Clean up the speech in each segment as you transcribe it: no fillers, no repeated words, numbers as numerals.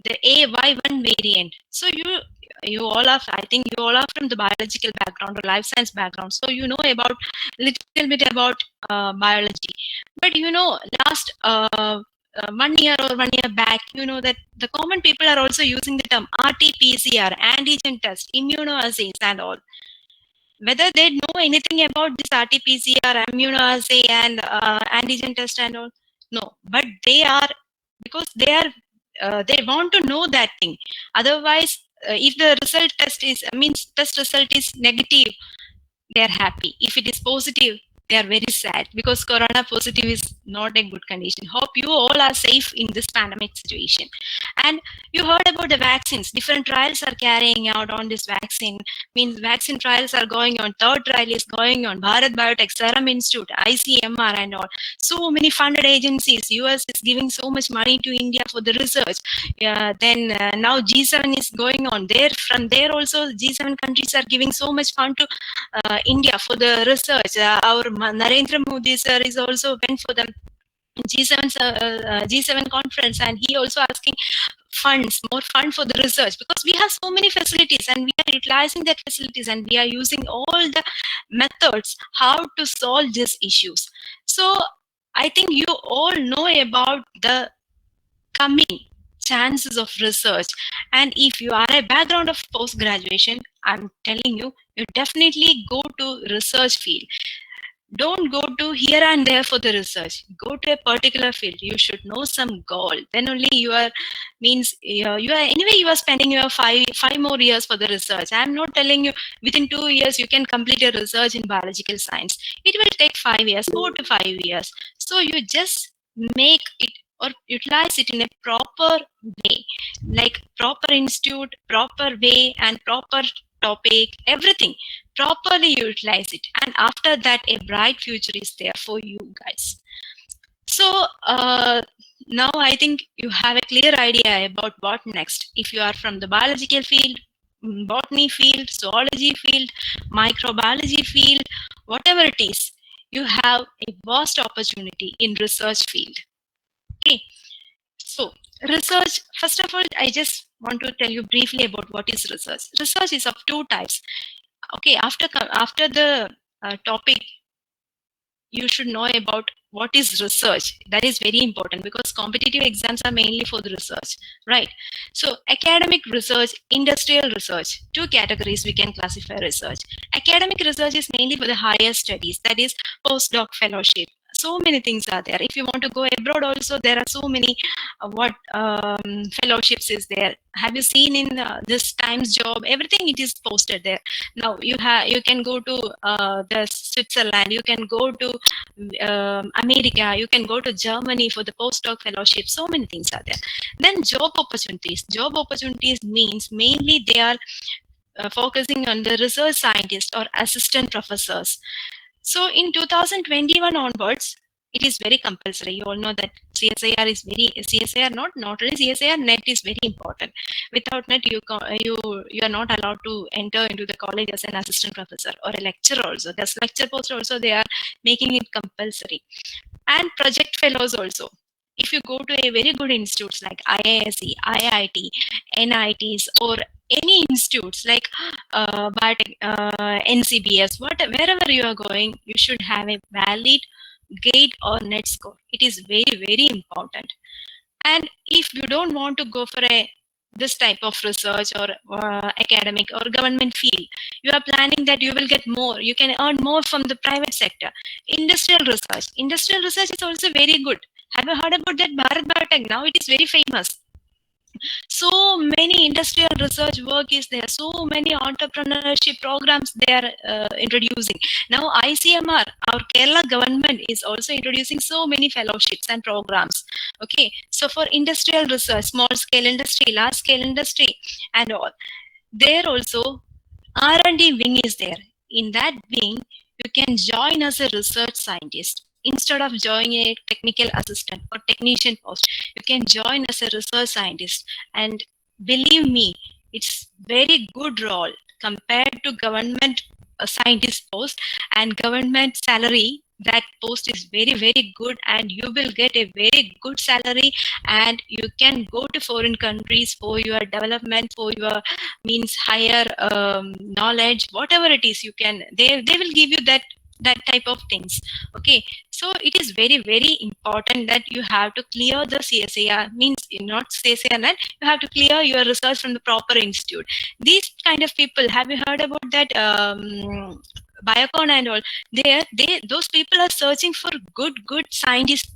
the AY1 variant. So you all are, I think you all are from the biological background or life science background, so you know about little bit about biology. But last 1 year or 1 year back, you know that the common people are also using the term RT-PCR, antigen test, immunoassays, and all. Whether they know anything about this RT-PCR, immunoassay, and antigen test and all, no. But they are, because they want to know that thing. Otherwise, if the result test is, means test result is negative, they are happy. If it is positive, they are very sad, because corona positive is not a good condition. Hope you all are safe in this pandemic situation. And you heard about the vaccines. Different trials are carrying out on this vaccine. Means vaccine trials are going on. Third trial is going on. Bharat Biotech, Serum Institute, ICMR, and all. So many funded agencies. US is giving so much money to India for the research. Then now G7 is going on. There, from there also, G7 countries are giving so much fund to India for the research. Our Narendra Modi sir is also went for the G7 conference, and he also asking more fund for the research, because we have so many facilities and we are utilizing that facilities, and we are using all the methods how to solve these issues. So I think you all know about the coming chances of research. And if you are a background of post graduation, I'm telling you, you definitely go to research field. Don't go to here and there for the research. Go to a particular field. You should know some goal. Then only you are, means you are anyway, you are spending your five more years for the research. I'm not telling you within 2 years you can complete a research in biological science. It will take 5 years, 4 to 5 years. So you just make it or utilize it in a proper way, like proper institute, proper way, and proper topic, everything properly utilize it, and after that a bright future is there for you guys. So now I think you have a clear idea about what next. If you are from the biological field, botany field, zoology field, microbiology field, whatever it is, you have a vast opportunity in research field. Okay, so research, first of all, I just want to tell you briefly about what is research. Research is of two types. Okay, after the topic, you should know about what is research. That is very important, because competitive exams are mainly for the research, right? So academic research, industrial research, two categories we can classify research. Academic research is mainly for the higher studies, that is postdoc fellowship. So many things are there. If you want to go abroad also, there are so many fellowships is there. Have you seen in this Times job, everything it is posted there. Now you can go to the Switzerland, you can go to America, you can go to Germany for the postdoc fellowship. So many things are there. Then job opportunities. Job opportunities means mainly they are focusing on the research scientists or assistant professors. So in 2021 onwards, it is very compulsory. You all know that CSIR is CSIR, not only CSIR, NET is very important. Without NET, you are not allowed to enter into the college as an assistant professor or a lecturer also. There's lecture post also, they are making it compulsory. And project fellows also. If you go to a very good institutes like IISc, IIT, NITs, or any institutes like NCBS, wherever you are going, you should have a valid GATE or NET score. It is very, very important. And if you don't want to go for this type of research or academic or government field, you are planning that you will get more, you can earn more from the private sector. Industrial research is also very good. Have you heard about that Bharat Biotech? Now it is very famous. So many industrial research work is there. So many entrepreneurship programs they are introducing. Now ICMR, our Kerala government, is also introducing so many fellowships and programs. Okay, so for industrial research, small scale industry, large scale industry, and all, there also R&D wing is there. In that wing, you can join as a research scientist. Instead of joining a technical assistant or technician post, you can join as a research scientist. And believe me, it's very good role compared to government scientist post and government salary. that post is very, very good, and you will get a very good salary, and you can go to foreign countries for your development, for your means higher knowledge, whatever it is. You can, they will give you that type of things. Okay, so it is very, very important that you have to clear the CSIR, means not CSIR, that you have to clear your research from the proper institute. These kind of people, have you heard about that Biocon and all? They those people are searching for good scientists.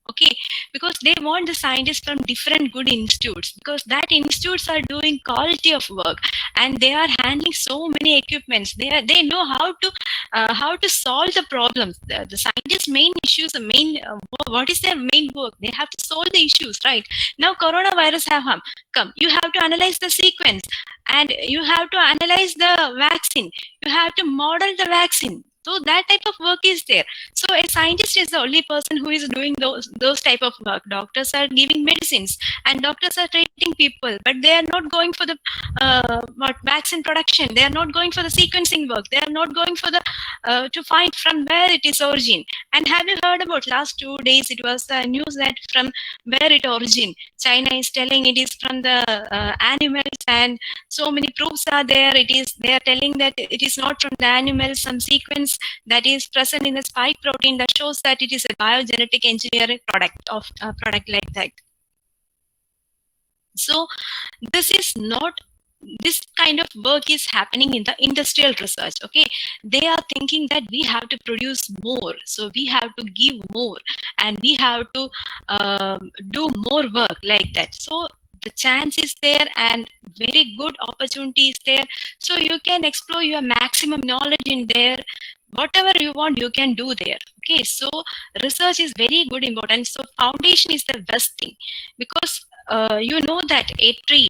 Okay, because they want the scientists from different good institutes, because that institutes are doing quality of work, and they are handling so many equipments. They know how to solve the problems. The scientists main issues, the main what is their main work? They have to solve the issues, right? Now coronavirus have come, you have to analyze the sequence, and you have to analyze the vaccine, you have to model the vaccine. So that type of work is there. So a scientist is the only person who is doing those type of work. Doctors are giving medicines, and doctors are treating people, but they are not going for the what vaccine production. They are not going for the sequencing work. They are not going for the to find from where it is origin. And have you heard about last 2 days? It was the news that from where it origin. China is telling it is from the animals, and so many proofs are there. It is, they are telling that it is not from the animals. Some sequence that is present in the spike protein that shows that it is a biogenetic engineering product of product like that. So this is not, this kind of work is happening in the industrial research. Okay, they are thinking that we have to produce more, so we have to give more, and we have to do more work like that. So the chance is there, and very good opportunity is there, so you can explore your maximum knowledge in there. Whatever you want, you can do there. Okay, so research is very good, important. So foundation is the best thing, because you know that a tree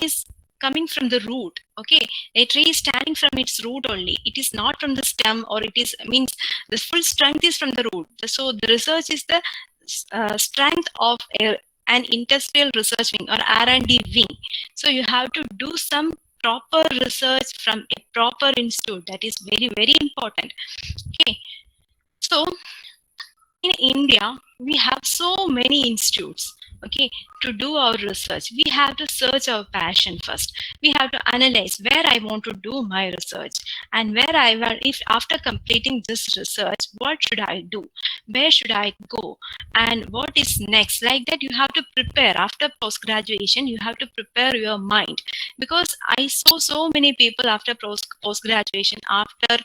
is coming from the root. Okay, a tree is standing from its root only, it is not from the stem, or it is, means the full strength is from the root. So the research is the strength of an industrial research wing or R&D wing. So you have to do some proper research from a proper institute. That is very, very important. Okay, so in India we have so many institutes. Okay, to do our research, we have to search our passion first. We have to analyze where I want to do my research, and where I want, if after completing this research, what should I do, where should I go, and what is next. Like that, you have to prepare. After post graduation, you have to prepare your mind, because I saw so many people after post graduation, after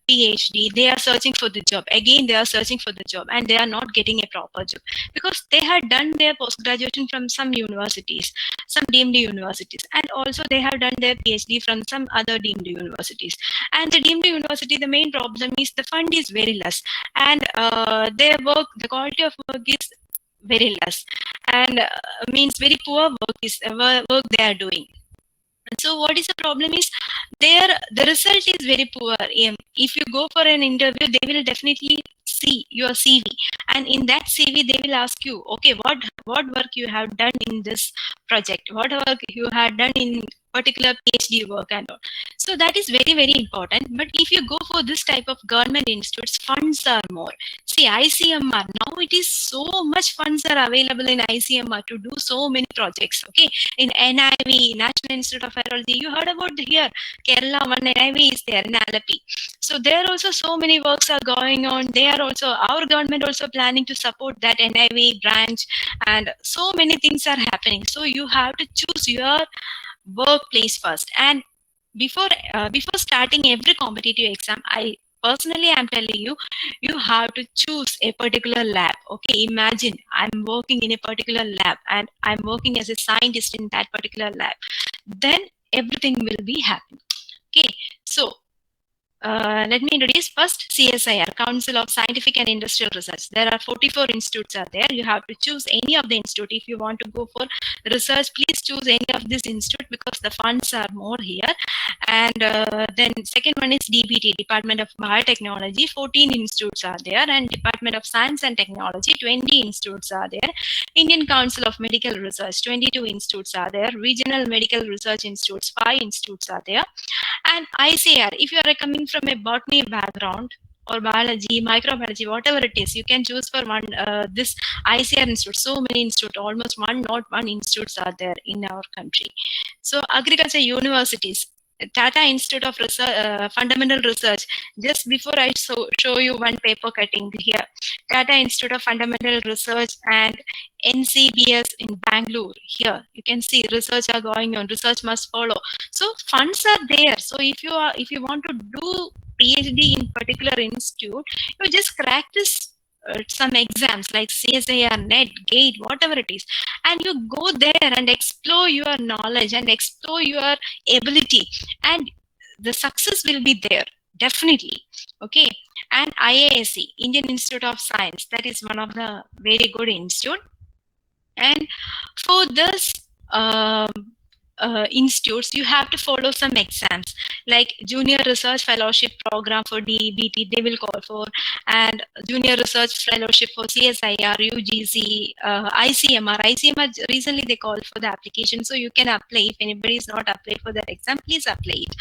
PhD, they are searching for the job again, they are searching for the job, and they are not getting a proper job, because they had done their post graduation from some universities, some deemed universities, and also they have done their PhD from some other deemed universities. And the deemed university, the main problem is the fund is very less, and their work, the quality of work is very less, and means very poor work is work they are doing. So what is the problem is, there the result is very poor. If you go for an interview, they will definitely see your CV, and in that CV they will ask you, okay, what work you have done in this project, what work you have done in particular PhD work and all. So that is very, very important. But if you go for this type of government institutes, funds are more. See, ICMR, now it is so much funds are available in ICMR to do so many projects. Okay, in NIV, National Institute of Virology, you heard about here, Kerala, one NIV is there in Alapi. So there also so many works are going on. They are also, our government also planning to support that NIV branch, and so many things are happening. So you have to choose your workplace first. And before starting every competitive exam, I personally am telling you, you have to choose a particular lab. Okay, imagine I'm working in a particular lab, and I'm working as a scientist in that particular lab, then everything will be happy. Okay, so let me introduce first CSIR, Council of Scientific and Industrial Research. There are 44 institutes are there. You have to choose any of the institute. If you want to go for research, please choose any of this institute, because the funds are more here. And then second one is DBT, Department of Biotechnology. 14 institutes are there, and Department of Science and Technology, 20 institutes are there. Indian Council of Medical Research, 22 institutes are there. Regional Medical Research Institutes, 5 institutes are there. And ICAR, if you are coming from a botany background, or biology, microbiology, whatever it is, you can choose for one. This ICR institute, so many institute, almost one, not one institutes are there in our country. So agriculture universities, Tata Institute of Research, Fundamental Research. Just before I show you one paper cutting here, Tata Institute of Fundamental Research and NCBS in Bangalore. Here you can see research are going on. Research must follow. So funds are there. So if you want to do PhD in particular institute, you just crack this some exams like CSIR, NET, GATE, whatever it is, and you go there and explore your knowledge and explore your ability, and the success will be there definitely. Okay. And IISc, Indian Institute of Science, that is one of the very good institute. And for this institutes, you have to follow some exams like Junior Research Fellowship Program for DBT, they will call for, and Junior Research Fellowship for CSIR, UGC, ICMR. ICMR recently they called for the application, so you can apply. If anybody is not applied for that exam, please apply it.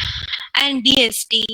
And DST,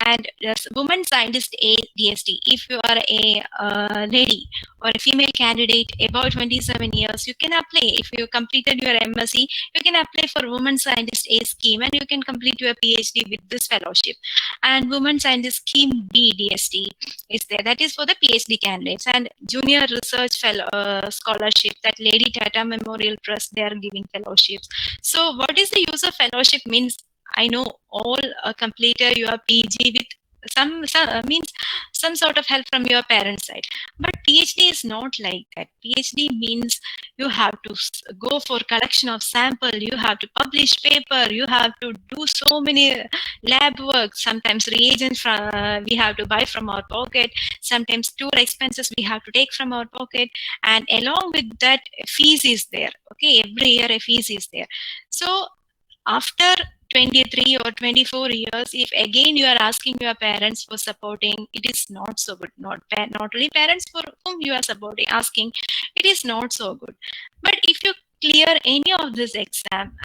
and Women Scientist A DST. If you are a lady or a female candidate about 27 years, you can apply. If you completed your MSc, you can apply for Women Scientist A scheme, and you can complete your PhD with this fellowship. And Women Scientist Scheme B DST is there. That is for the PhD candidates. And Junior Research Scholarship, that Lady Tata Memorial Trust, they are giving fellowships. So what is the use of fellowship means? I know all completed your PG with some means some sort of help from your parents' side, but PhD is not like that. PhD means you have to go for collection of sample, you have to publish paper, you have to do so many lab work. Sometimes reagents we have to buy from our pocket, sometimes tour expenses we have to take from our pocket, and along with that fees is there. Okay, every year a fees is there. So after 23 or 24 years, if again you are asking your parents for supporting, it is not so good. Not only parents for whom you are supporting, asking, it is not so good. But if you clear any of this exam,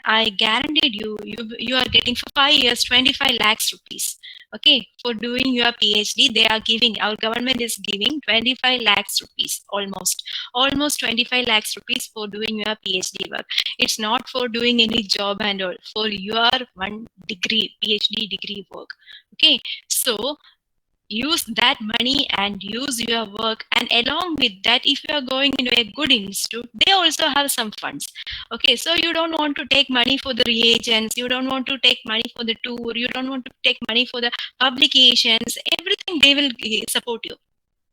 I guaranteed you are getting for 5 years 25 lakhs rupees. Okay, for doing your PhD, they are giving, our government is giving 25 lakhs rupees, almost 25 lakhs rupees for doing your PhD work. It's not for doing any job and all, for your one degree, PhD degree work. Okay, so use that money and use your work, and along with that, if you are going into a good institute, they also have some funds. Okay, so you don't want to take money for the reagents, you don't want to take money for the tour, you don't want to take money for the publications, everything they will support you.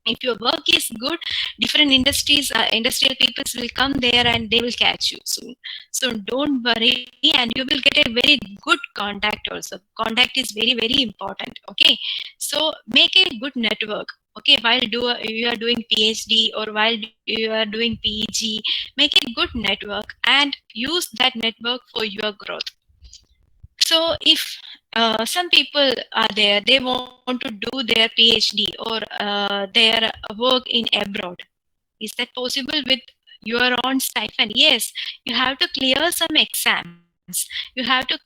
If your work is good, different industries, industrial peoples will come there and they will catch you soon. So don't worry, and you will get a very good contact also. Contact is very, very important. Okay, so make a good network. Okay, while you are doing PhD or while you are doing PG, make a good network and use that network for your growth. So if some people are there, they want to do their PhD or their work in abroad. Is that possible with your own stipend? Yes, you have to clear some exams. You have to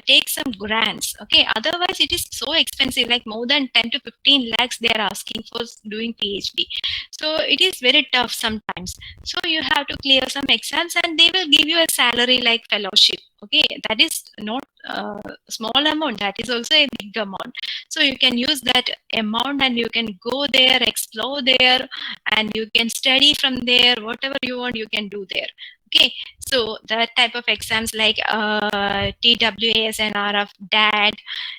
take some grants. Okay, otherwise it is so expensive, like more than 10 to 15 lakhs they are asking for doing PhD. So it is very tough sometimes. So you have to clear some exams and they will give you a salary like fellowship. Okay, that is not a small amount, that is also a big amount. So you can use that amount and you can go there, explore there, and you can study from there. Whatever you want, you can do there. Okay, so that type of exams like TWAS, NRF, DAD,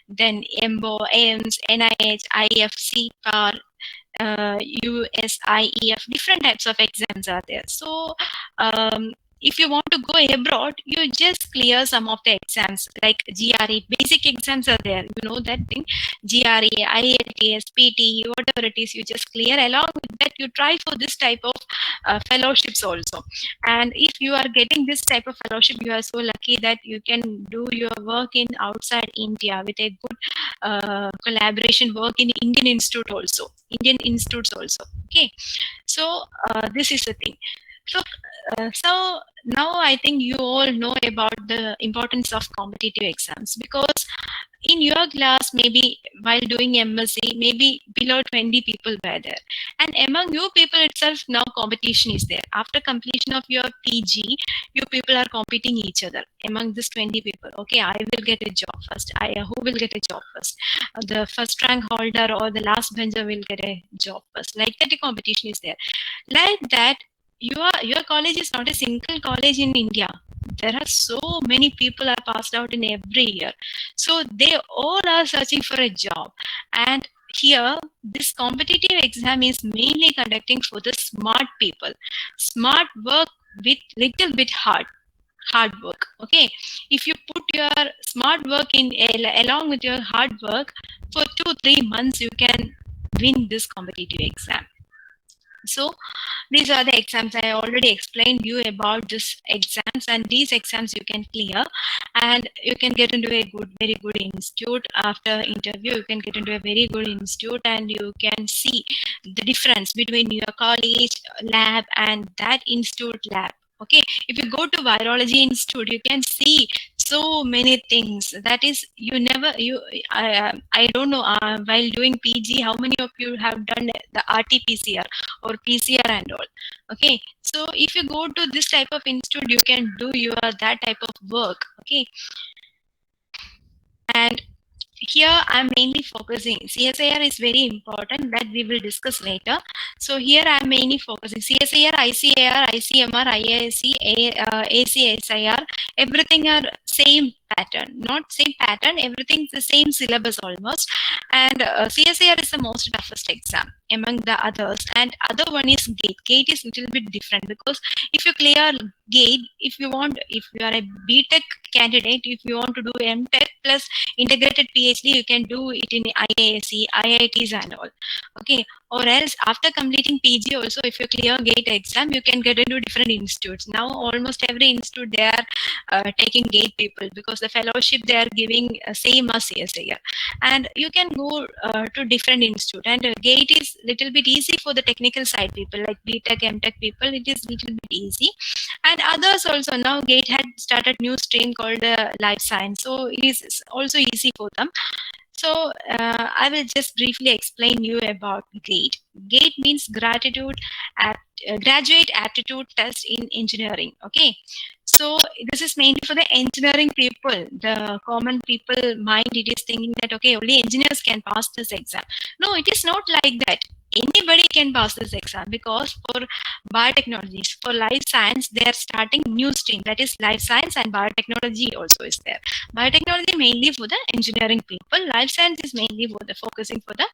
then EMBO, AIMS, NIH, IFC, CAR, USIEF, different types of exams are there. So if you want to go abroad, you just clear some of the exams like GRE, basic exams are there. You know that thing, GRE, IELTS, PT, whatever it is, you just clear. Along with that, you try for this type of fellowships also. And if you are getting this type of fellowship, you are so lucky that you can do your work in outside India with a good collaboration work in Indian institutes also. Okay, so this is the thing. So now I think you all know about the importance of competitive exams, because in your class, maybe while doing MSc, maybe below 20 people were there. And among you people itself, now competition is there. After completion of your PG, you people are competing each other among this 20 people. Okay, I will get a job first. Who will get a job first? The first rank holder or the last bencher will get a job first. Like that, the competition is there. Like that, your college is not a single college in India. There are so many people are passed out in every year, so they all are searching for a job. And here, this competitive exam is mainly conducting for the smart people. Smart work with little bit hard work. Okay, if you put your smart work in along with your hard work for 2-3 months, you can win this competitive exam. So these are the exams. I already explained you about this exams, and these exams you can clear, and you can get into a very good institute. After interview, you can get into a very good institute, and you can see the difference between your college lab and that institute lab. Okay, if you go to virology institute, you can see so many things. That is, you never you I don't know, while doing PG, how many of you have done the RT-PCR or PCR and all. Okay, so if you go to this type of institute, you can do your that type of work. Okay, and here I'm mainly focusing. CSIR is very important, that we will discuss later. So here I'm mainly focusing CSIR, ICAR, ICMR, IISc, ACSIR. Everything are same pattern, not same pattern. Everything's the same syllabus almost. And CSIR is the most toughest exam among the others. And other one is GATE. GATE is little bit different, because if you clear GATE, if you are a BTech candidate, if you want to do MTech plus integrated PhD, you can do it in IISc, IITs and all. Okay, or else after completing PG also, if you clear GATE exam, you can get into different institutes. Now almost every institute they are taking GATE people, because the fellowship they are giving same as CSIR, and you can go to different institute. And GATE is little bit easy for the technical side people like BTech, MTech people. It is little bit easy, and others also. Now GATE had started new stream called life science, so it is also easy for them. So I will just briefly explain you about GATE. GATE means Graduate Aptitude Test in Engineering. Okay, so this is mainly for the engineering people. The common people mind, it is thinking that okay, only engineers can pass this exam. No, it is not like that. Anybody can pass this exam, because for biotechnologies, for life science, they are starting new stream, that is life science, and biotechnology also is there. Biotechnology mainly for the engineering people. Life science is mainly for the focusing for the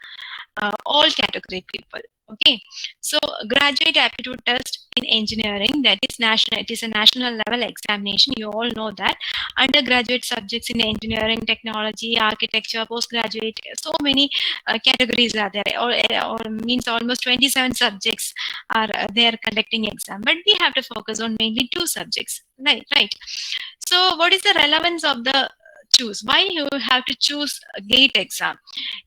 all category people. Okay, so graduate aptitude test in engineering, that is national. It is a national level examination. You all know that. Undergraduate subjects in engineering, technology, architecture, postgraduate, so many categories are there. Or means almost 27 subjects are there conducting exam. But we have to focus on mainly 2 subjects. Right. So what is the relevance of the choose? Why you have to choose a GATE exam?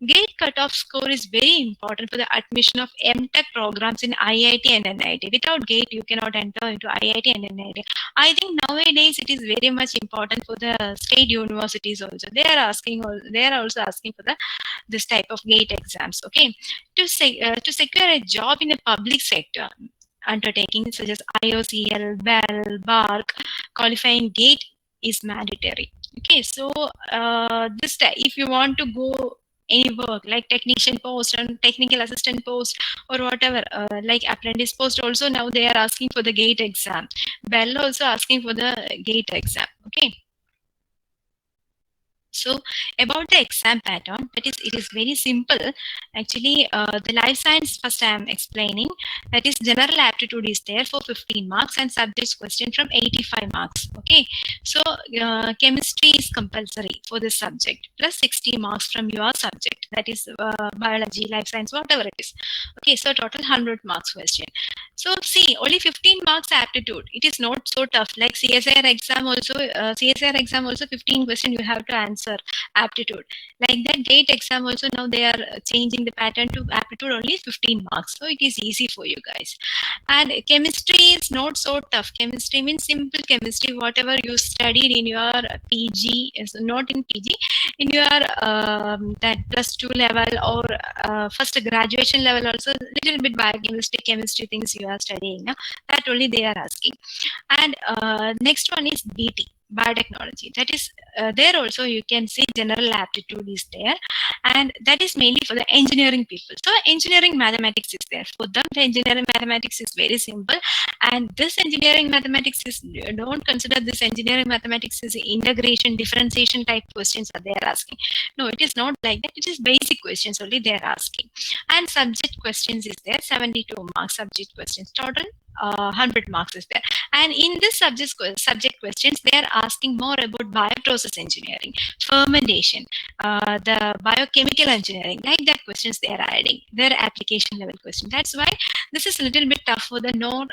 GATE cutoff score is very important for the admission of MTech programs in IIT and NIT. Without GATE, you cannot enter into IIT and NIT. I think nowadays it is very much important for the state universities also. They are also asking for this type of GATE exams. Okay, to secure a job in a public sector undertaking such as IOCL, BEL, BARC, qualifying GATE is mandatory. Okay, so if you want to go any work like technician post and technical assistant post or whatever, like apprentice post also, now they are asking for the GATE exam. BEL also asking for the GATE exam. Okay. So about the exam pattern, it is very simple. Actually, the life science first I am explaining. That is, general aptitude is there for 15 marks and subjects question from 85 marks. Okay, so chemistry is compulsory for this subject plus 60 marks from your subject. That is biology, life science, whatever it is. Okay, so total 100 marks question. So see, only 15 marks aptitude. It is not so tough like CSIR exam also. CSIR exam also 15 question you have to answer answer aptitude. Like that GATE exam also, now they are changing the pattern to aptitude only 15 marks. So it is easy for you guys. And chemistry is not so tough. Chemistry means simple chemistry, whatever you studied in your PG, is not in PG, in your that +2 level or first graduation level also, little bit biochemistry, chemistry things you are studying. That only they are asking. And next one is BT, biotechnology. That is there also you can see general aptitude is there, and that is mainly for the engineering people. So engineering mathematics is there for them. The engineering mathematics is very simple, and this engineering mathematics is, don't consider this engineering mathematics is integration, differentiation type questions that they are asking. No, it is not like that. It is basic questions only they are asking. And subject questions is there, 72 marks subject questions total. 100 marks is there, and in this subject questions they are asking more about bioprocess engineering, fermentation, the biochemical engineering, like that questions they are adding, their application level question. That's why this is a little bit tough for the non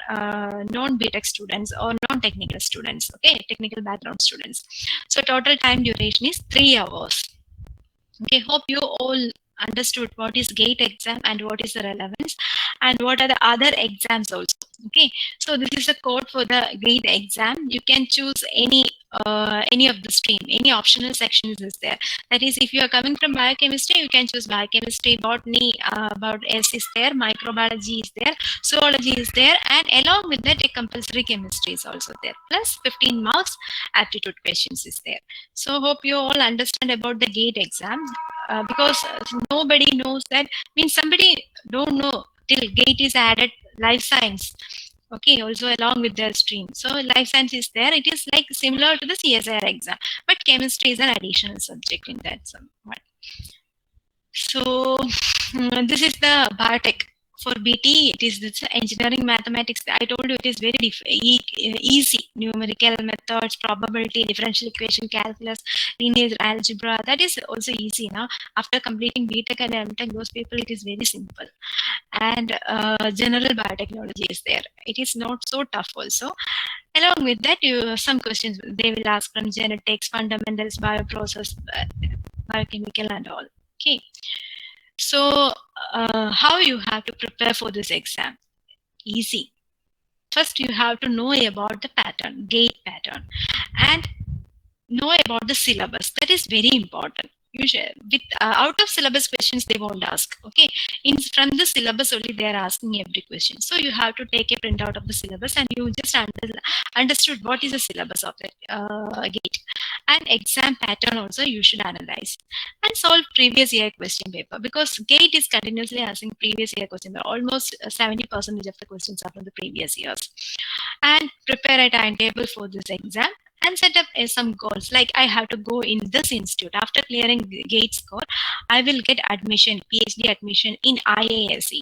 BTech students or non technical students, okay, technical background students. So total time duration is 3 hours. Okay, hope you all understood what is GATE exam and what is the relevance and what are the other exams also. Okay, so this is the code for the GATE exam. You can choose any of the stream, any optional sections is there. That is, if you are coming from biochemistry, you can choose biochemistry, botany, about S is there, microbiology is there, zoology is there, and along with that a compulsory chemistry is also there, plus 15 marks aptitude questions is there. So hope you all understand about the GATE exam, because nobody knows that, means somebody don't know till GATE is added life science. Okay, also along with their stream. So life science is there. It is like similar to the CSIR exam, but chemistry is an additional subject in that somewhat. So this is the biotech. For BT, it is this engineering mathematics. I told you it is very easy. Numerical methods, probability, differential equation, calculus, linear algebra. That is also easy now. After completing BTech and MTech, those people, it is very simple. And general biotechnology is there. It is not so tough also. Along with that, some questions they will ask from genetics, fundamentals, bioprocess, biochemical, and all. Okay. So, how you have to prepare for this exam? Easy. First, you have to know about the pattern, GATE pattern, and know about the syllabus. That is very important. Usually, with out of syllabus questions, they won't ask. Okay, from the syllabus only they are asking every question. So you have to take a printout of the syllabus, and you just understood what is the syllabus of the GATE. And exam pattern also you should analyze and solve previous year question paper, because GATE is continuously asking previous year question paper. Almost 70% of the questions are from the previous years. And prepare a timetable for this exam and set up some goals, like I have to go in this institute. After clearing GATE score, I will get admission, PhD admission in IASE.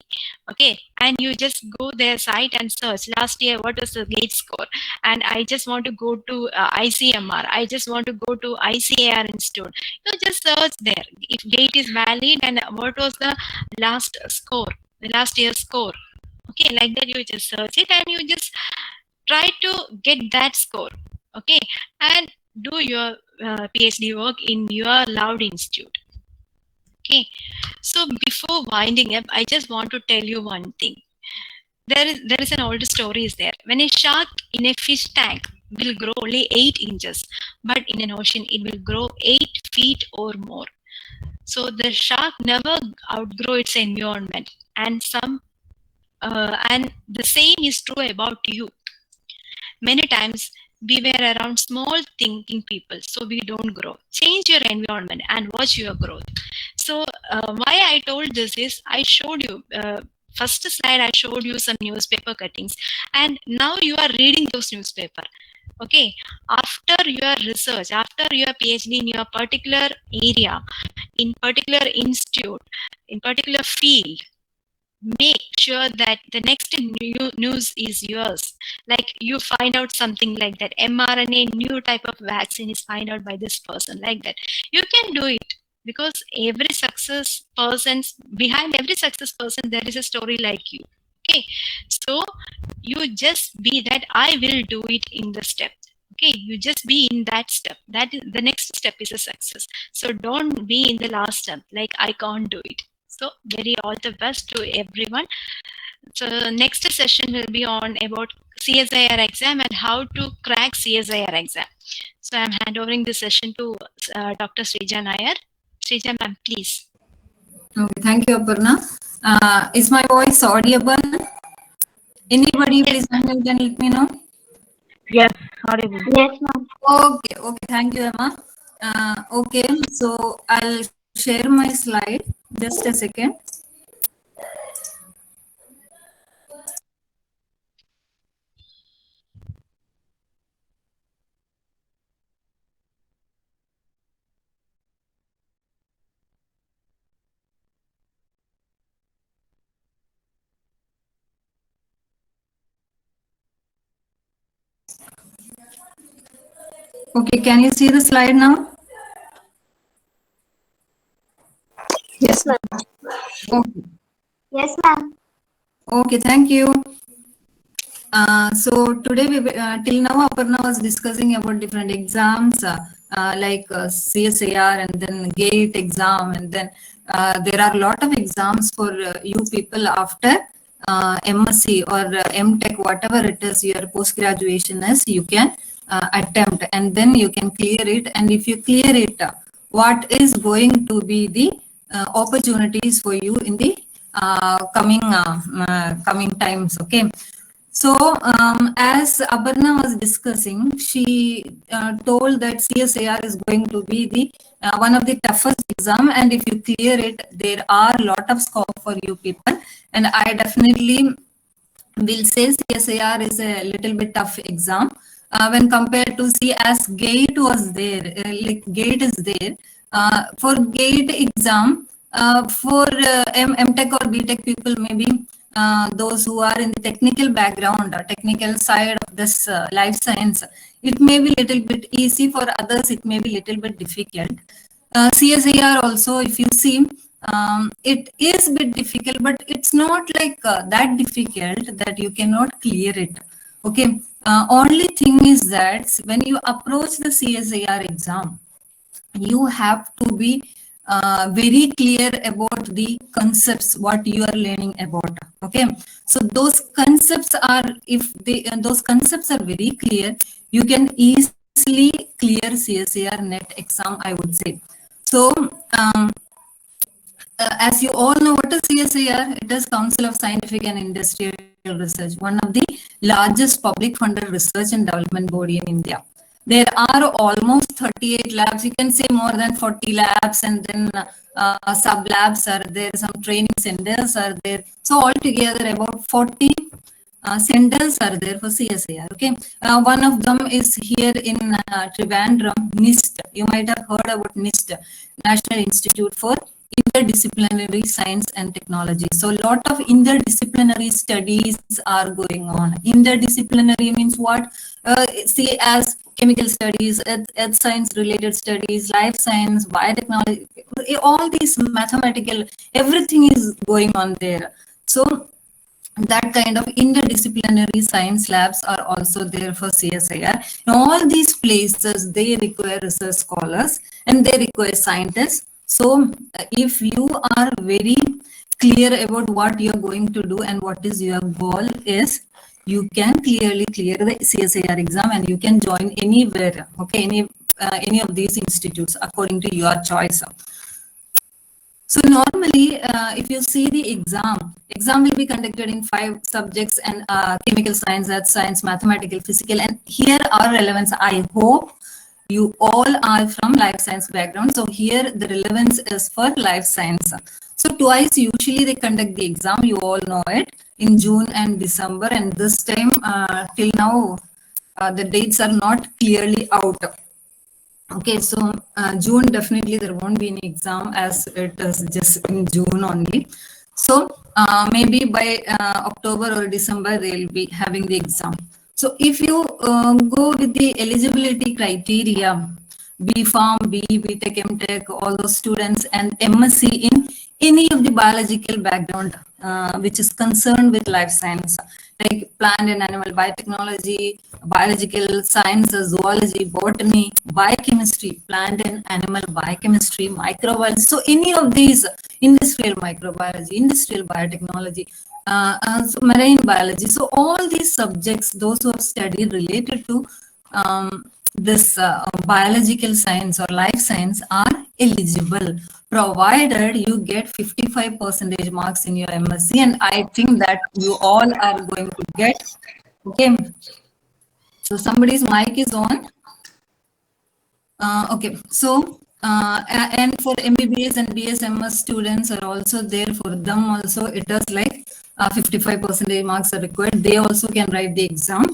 Okay, and you just go their site and search last year what was the GATE score, and I just want to go to ICMR, I just want to go to ICAR institute. You just search there if GATE is valid and what was the last score, the last year's score. Okay, like that you just search it and you just try to get that score. Okay, and do your PhD work in your loved institute. Okay, so before winding up, I just want to tell you one thing. There is an old story is there. When a shark in a fish tank will grow only 8 inches, but in an ocean it will grow 8 feet or more. So the shark never outgrow its environment, and and the same is true about you. Many times we were around small thinking people, so we don't grow. Change your environment and watch your growth. So why I told this is, I showed you first slide, I showed you some newspaper cuttings, and now you are reading those newspaper. Okay, after your research, after your PhD in your particular area, in particular institute, in particular field, make sure that the next news is yours. Like you find out something like that mRNA new type of vaccine is found out by this person, like that you can do it, because every success person's behind every success person there is a story like you. Okay, so you just be that I will do it in the step. Okay, you just be in that step. That is the next step is a success. So don't be in the last step like I can't do it. So very all the best to everyone. So next session will be on about CSIR exam and how to crack CSIR exam. So I'm handovering the session to Dr. Srija Nair. Srija ma'am, please. Okay, thank you, Aparna. Is my voice audible? Anybody, Yes. please unmute and let me know. Yes, audible. Yes, ma'am. Okay, okay, thank you, Emma. Okay, so I'll share my slide. Just a second. Okay, can you see the slide now? Yes, ma'am. Okay, Yes, ma'am. okay, thank you. So today till now Aparna was discussing about different exams like CSIR and then GATE exam, and then there are a lot of exams for you people after MSc or MTech, whatever it is your post graduation is, you can attempt and then you can clear it. And if you clear it, what is going to be the opportunities for you in the coming times? Okay. So, as Aparna was discussing, she told that CSIR is going to be the one of the toughest exam, and if you clear it, there are a lot of scope for you people. And I definitely will say CSIR is a little bit tough exam when compared to see as GATE was there, like GATE is there. For GATE exam, for MTech or BTech people, maybe those who are in the technical background or technical side of this life science, it may be little bit easy. For others, it may be little bit difficult. CSIR also, if you see, it is a bit difficult, but it's not like that difficult that you cannot clear it. Okay. Only thing is that when you approach the CSIR exam, you have to be very clear about the concepts what you are learning about. Okay, so those concepts are, if they those concepts are very clear, you can easily clear CSIR net exam, I would say. So as you all know, what is CSIR? It is Council of Scientific and Industrial Research, one of the largest public funded research and development body in India. There are almost 38 labs. You can say more than 40 labs, and then sub labs are there. Some training centers are there. So altogether, about 40 centers are there for CSIR. Okay, one of them is here in Trivandrum, NIST. You might have heard about NIST, National Institute for Interdisciplinary Science and Technology. So a lot of interdisciplinary studies are going on. Interdisciplinary means what? See, as chemical studies, earth science related studies, life science, biotechnology, all these mathematical, everything is going on there. So that kind of interdisciplinary science labs are also there for CSIR. In all these places, they require research scholars and they require scientists. So if you are very clear about what you're going to do and what is your goal is, you can clearly clear the CSIR exam and you can join anywhere, okay, any of these institutes according to your choice. So normally, if you see the exam will be conducted in 5 subjects and chemical science, earth science, mathematical, physical, and here are relevance. I hope you all are from life science background. So here the relevance is for life science. So twice usually they conduct the exam. You all know it, in June and December, and this time till now the dates are not clearly out. Okay, so June definitely there won't be any exam as it is just in June only. So maybe by October or December they'll be having the exam. So if you go with the eligibility criteria, B Farm, BTech, MTech, all those students, and MSc in any of the biological background, which is concerned with life science, like plant and animal biotechnology, biological sciences, zoology, botany, biochemistry, plant and animal biochemistry, microbiology. So any of these, industrial microbiology, industrial biotechnology, so marine biology. So all these subjects, those who have studied related to this biological science or life science are eligible, provided you get 55% marks in your MSc, and I think that you all are going to get. Okay, so somebody's mic is on. Okay, so and for MBBS and BSMS students are also there. For them also it is like 55% marks are required. They also can write the exam.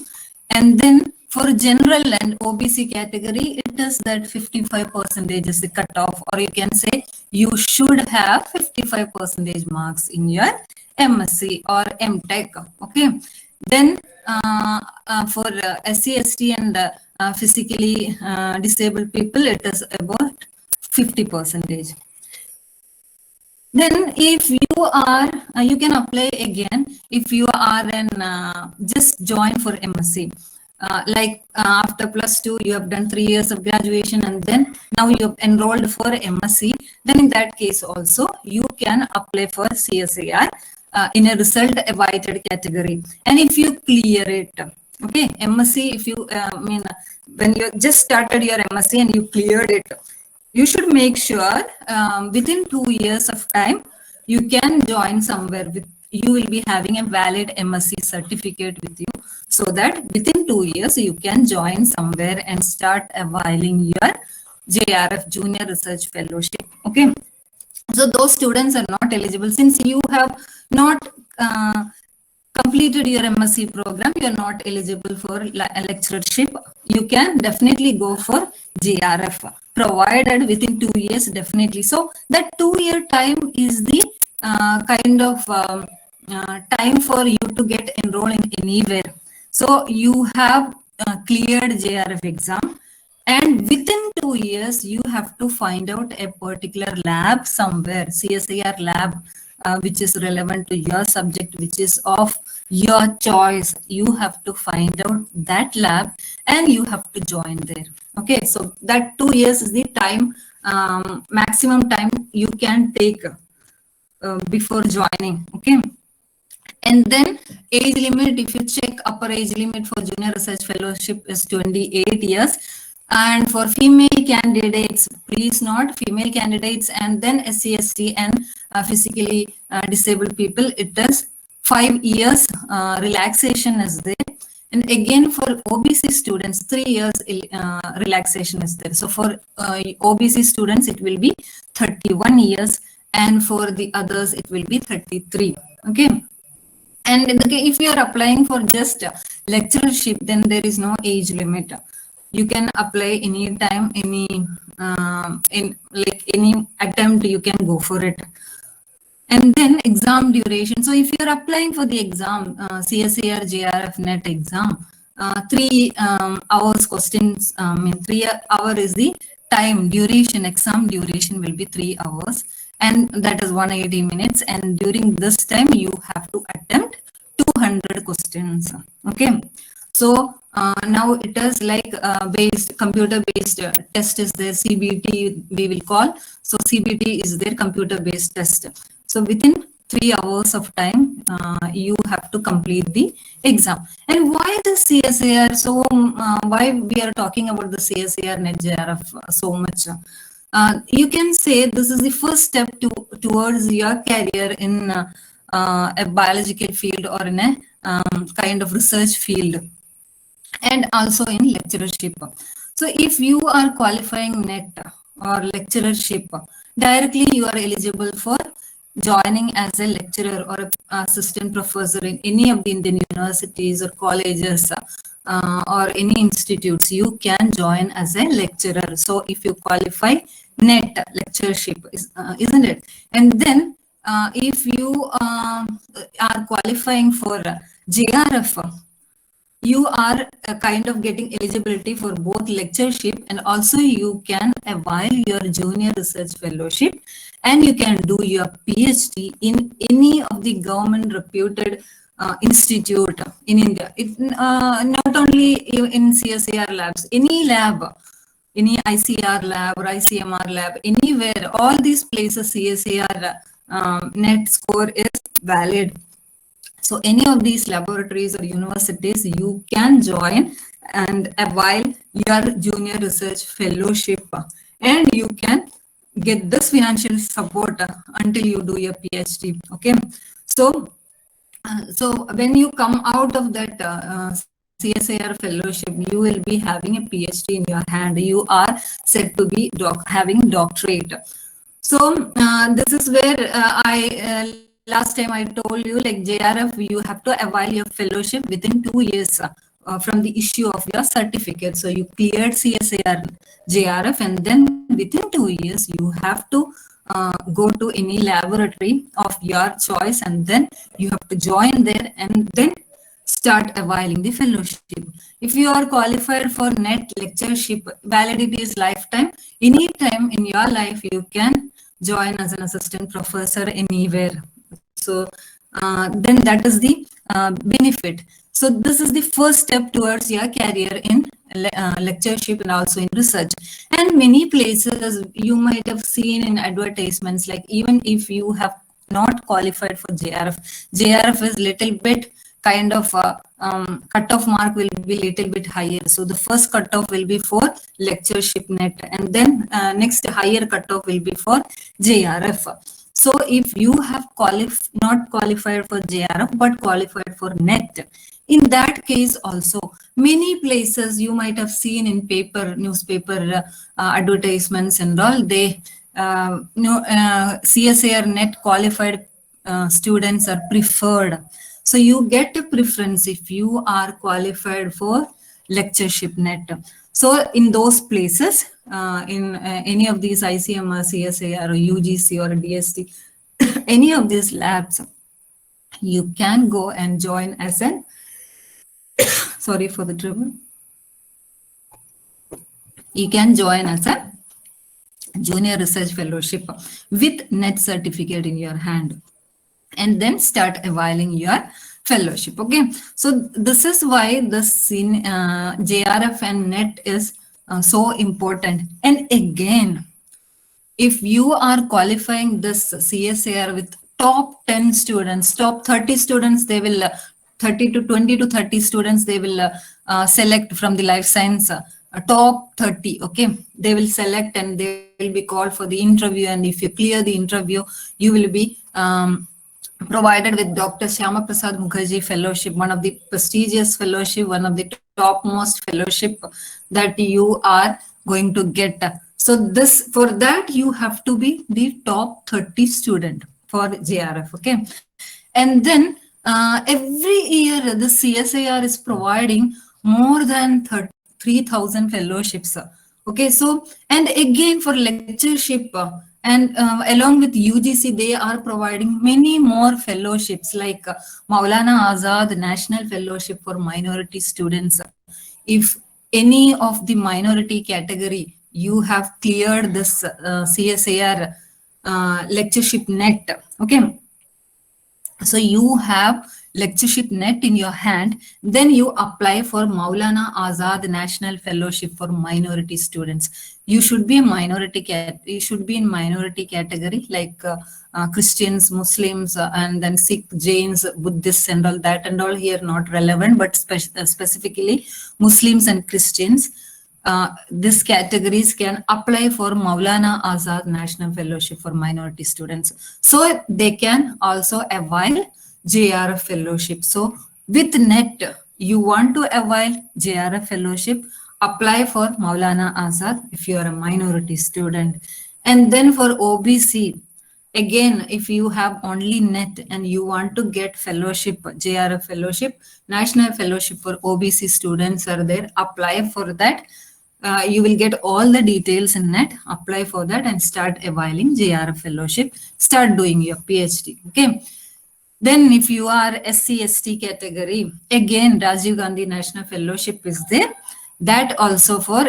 And then for general and OBC category, it is that 55% is the cutoff, or you can say you should have 55% marks in your MSc or MTech. Okay, then for SC, ST and physically disabled people, it is about 50%. Then if you are, you can apply again if you are an just join for MSc. After +2, you have done 3 years of graduation and then now you have enrolled for MSc. Then in that case also, you can apply for CSIR in a result awaited category. And if you clear it, okay, MSc, if you, when you just started your MSc and you cleared it, you should make sure within 2 years of time, you can join somewhere with, you will be having a valid MSc certificate with you, so that within 2 years, you can join somewhere and start availing your JRF Junior Research Fellowship. Okay. So those students are not eligible since you have not completed your MSc program. You are not eligible for a lecturership. You can definitely go for JRF, provided within 2 years, definitely. So that 2-year time is the kind of time for you to get enrolled in anywhere. So you have cleared JRF exam, and within 2 years, you have to find out a particular lab somewhere, CSIR lab, which is relevant to your subject, which is of your choice. You have to find out that lab and you have to join there. Okay, so that 2 years is the time, maximum time you can take before joining. Okay. And then age limit, if you check, upper age limit for Junior Research Fellowship is 28 years. And for female candidates, please note female candidates and then SC, ST and physically disabled people, it is 5 years relaxation is there. And again for OBC students, 3 years relaxation is there. So for OBC students, it will be 31 years. And for the others, it will be 33. Okay. And if you are applying for just lecturership, then there is no age limit. You can apply any time, any in like any attempt, you can go for it. And then exam duration. So if you are applying for the exam, CSIR JRF NET exam, 3 hours questions, 3 hours is the time duration, exam duration will be 3 hours. And that is 180 minutes. And during this time, you have to attempt 200 questions. Okay. So now it is like computer-based test is there, CBT we will call. So CBT is their computer-based test. So within 3 hours of time, you have to complete the exam. And why the CSIR? So why we are talking about the CSIR NET JRF so much? You can say this is the first step towards your career in a biological field or in a kind of research field, and also in lecturership. So if you are qualifying NET or lecturership, directly you are eligible for joining as a lecturer or an assistant professor in any of the Indian universities or colleges or any institutes. You can join as a lecturer. So if you qualify NET lecturership, isn't it? And then if you are qualifying for JRF, you are kind of getting eligibility for both lectureship, and also you can avail your junior research fellowship, and you can do your PhD in any of the government reputed institute in India. Not only in CSIR labs, any lab, any ICR lab or ICMR lab, anywhere, all these places CSIR net score is valid. So any of these laboratories or universities, you can join and avail your junior research fellowship, and you can get this financial support until you do your PhD. Okay, so when you come out of that CSIR fellowship, you will be having a PhD in your hand. You are said to be having doctorate. So this is where last time I told you, like JRF, you have to avail your fellowship within 2 years from the issue of your certificate. So you cleared CSIR JRF, and then within 2 years you have to go to any laboratory of your choice, and then you have to join there and then start availing the fellowship. If you are qualified for NET lectureship, validity is lifetime. Any time in your life you can join as an assistant professor anywhere. So then that is the benefit. So this is the first step towards your career in lectureship and also in research. And many places you might have seen in advertisements, like even if you have not qualified for JRF, JRF is little bit kind of cutoff mark will be little bit higher. So the first cutoff will be for lectureship net, and then next higher cutoff will be for JRF. So if you have not qualified for JRF but qualified for net, in that case also, many places you might have seen in newspaper advertisements and all, they CSIR net qualified students are preferred. So you get a preference if you are qualified for lectureship net. So in those places, in any of these ICMR, CSIR, or UGC or DST, any of these labs, you can go and join as an, sorry for the trouble. You can join as a junior research fellowship with net certificate in your hand, and then start availing your fellowship. Okay, so this is why the JRF and net is so important. And again, if you are qualifying this CSIR with top 10 students, top 30 students, they will 20 to 30 students, they will select from the life science top 30. Okay, they will select and they will be called for the interview, and if you clear the interview, you will be provided with Dr. Shyama Prasad Mukherjee Fellowship, one of the prestigious fellowship, one of the topmost fellowship that you are going to get. So this, for that you have to be the top 30 student for JRF. Okay, and then every year the CSIR is providing more than 3,000 fellowships. Okay, so and again for lectureship, and along with UGC, they are providing many more fellowships, like Maulana Azad National Fellowship for minority students. If any of the minority category, you have cleared this CSIR lectureship net. Okay, so you have lectureship net in your hand, then you apply for Maulana Azad National Fellowship for minority students. You should be a minority you should be in minority category, like Christians, Muslims, and then Sikh, Jains, Buddhists, and all that, and all here not relevant, but specifically Muslims and Christians. These categories can apply for Maulana Azad National Fellowship for minority students. So they can also avail JRF fellowship. So with NET, you want to avail JRF fellowship, apply for Maulana Azad if you are a minority student. And then for OBC, again, if you have only NET and you want to get fellowship, JRF fellowship, National Fellowship for OBC students are there, apply for that. You will get all the details in NET, apply for that and start availing JRF fellowship, start doing your PhD. Okay. Then if you are SC/ST category, again Rajiv Gandhi National Fellowship is there. That also for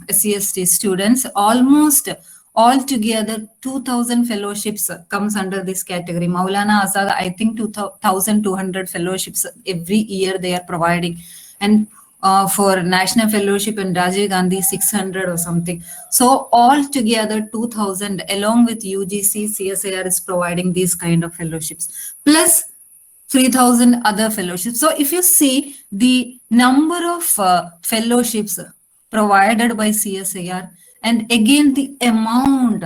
SC/ST students, almost altogether 2,000 fellowships comes under this category. Maulana Azad, I think 2,200 fellowships every year they are providing. And for National Fellowship and Rajiv Gandhi 600 or something. So all together 2000 along with UGC, CSIR is providing these kind of fellowships plus 3,000 other fellowships. So if you see the number of fellowships provided by CSIR and again the amount,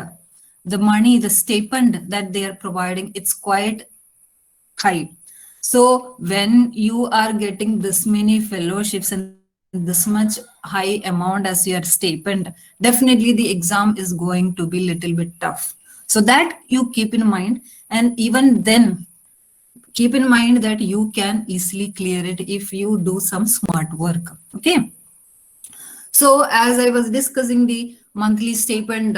the money, the stipend that they are providing, it's quite high. So when you are getting this many fellowships and this much high amount as your stipend, definitely the exam is going to be little bit tough. So that you keep in mind, and even then keep in mind that you can easily clear it if you do some smart work. Okay. So as I was discussing the monthly stipend,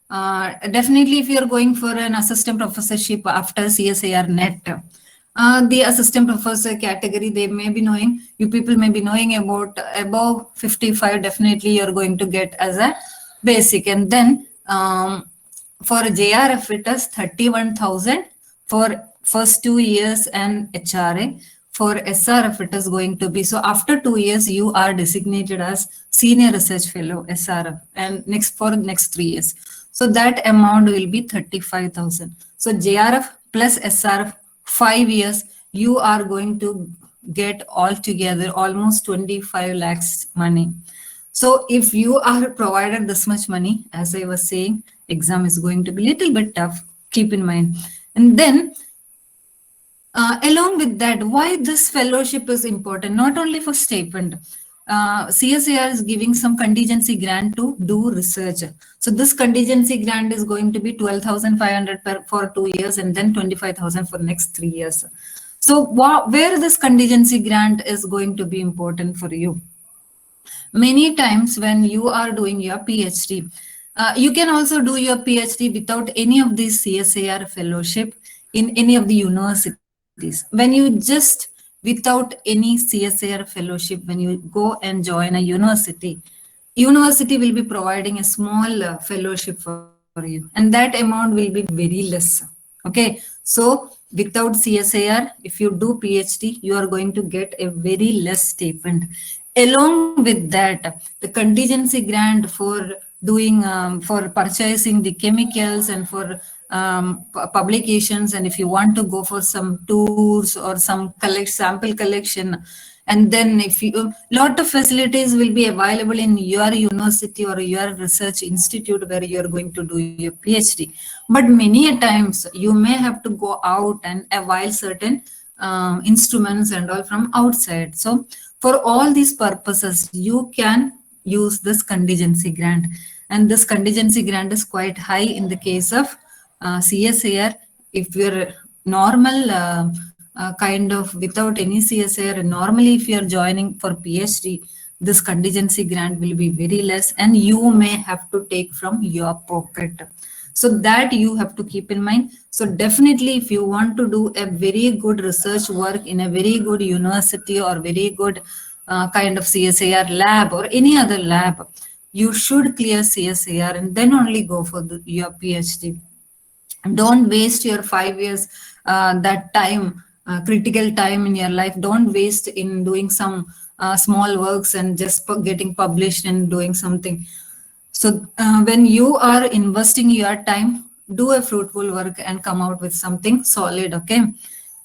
definitely if you're going for an assistant professorship after CSIR net, the assistant professor category, they may be knowing, you people may be knowing about above 55, definitely you're going to get as a basic. And then for JRF, it is 31,000 for first 2 years and HRA. For SRF, it is going to be, so after 2 years, you are designated as Senior Research Fellow, SRF, and next 3 years. So that amount will be 35,000. So JRF plus SRF, 5 years, you are going to get altogether almost 25 lakhs money. So if you are provided this much money, as I was saying, exam is going to be a little bit tough, keep in mind. And then along with that, why this fellowship is important, not only for stipend, CSIR is giving some contingency grant to do research. So this contingency grant is going to be 12,500 for 2 years and then 25,000 for next 3 years. So where this contingency grant is going to be important for you? Many times when you are doing your PhD, you can also do your PhD without any of these CSIR fellowship in any of the universities. When you just without any CSIR fellowship, when you go and join a university will be providing a small fellowship for you, and that amount will be very less. Okay, so without CSIR, if you do PhD, you are going to get a very less stipend. Along with that, the contingency grant for doing for purchasing the chemicals and for publications, and if you want to go for some tours or some sample collection, and then if you lot of facilities will be available in your university or your research institute where you are going to do your PhD. But many a times you may have to go out and avail certain instruments and all from outside. So for all these purposes, you can use this contingency grant, and this contingency grant is quite high in the case of CSIR. If you're normal kind of without any CSIR, normally if you're joining for PhD, this contingency grant will be very less and you may have to take from your pocket. So that you have to keep in mind. So definitely if you want to do a very good research work in a very good university or very good kind of CSIR lab or any other lab, you should clear CSIR and then only go for your PhD. Don't waste your 5 years, that time, critical time in your life. Don't waste in doing some small works and just getting published and doing something. So when you are investing your time, do a fruitful work and come out with something solid. Okay.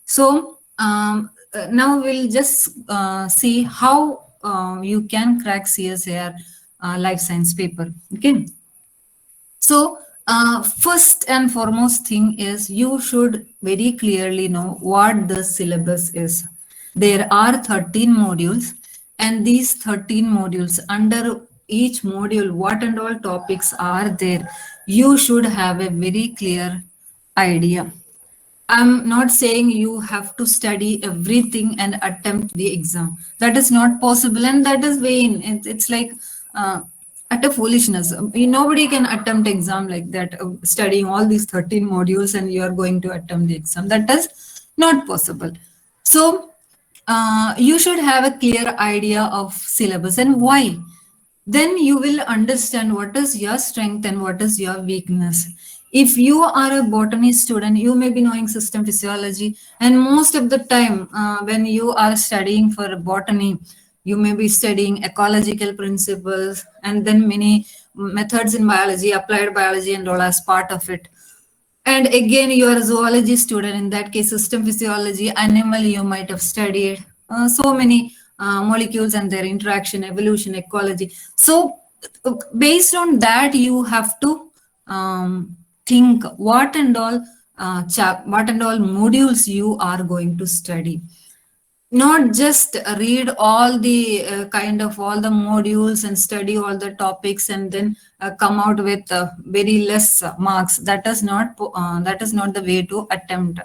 So now we'll just see how you can crack CSIR life science paper. Okay. So first and foremost thing is you should very clearly know what the syllabus is. There are 13 modules, and these 13 modules, under each module, what and all topics are there, you should have a very clear idea. I'm not saying you have to study everything and attempt the exam. That is not possible, and that is vain. It's like utter foolishness. Nobody can attempt exam like that, studying all these 13 modules and you are going to attempt the exam. That is Not possible. So you should have a clear idea of syllabus and why. Then you will understand what is your strength and what is your weakness. If you are a botany student, you may be knowing system physiology, and most of the time when you are studying for botany, you may be studying ecological principles and then many methods in biology, applied biology and all as part of it. And again, you are a zoology student, in that case, system physiology, animal you might have studied, so many molecules and their interaction, evolution, ecology. So based on that, you have to think what and all modules you are going to study. Not just read all the kind of all the modules and study all the topics and then come out with very less marks. That is not the way to attempt.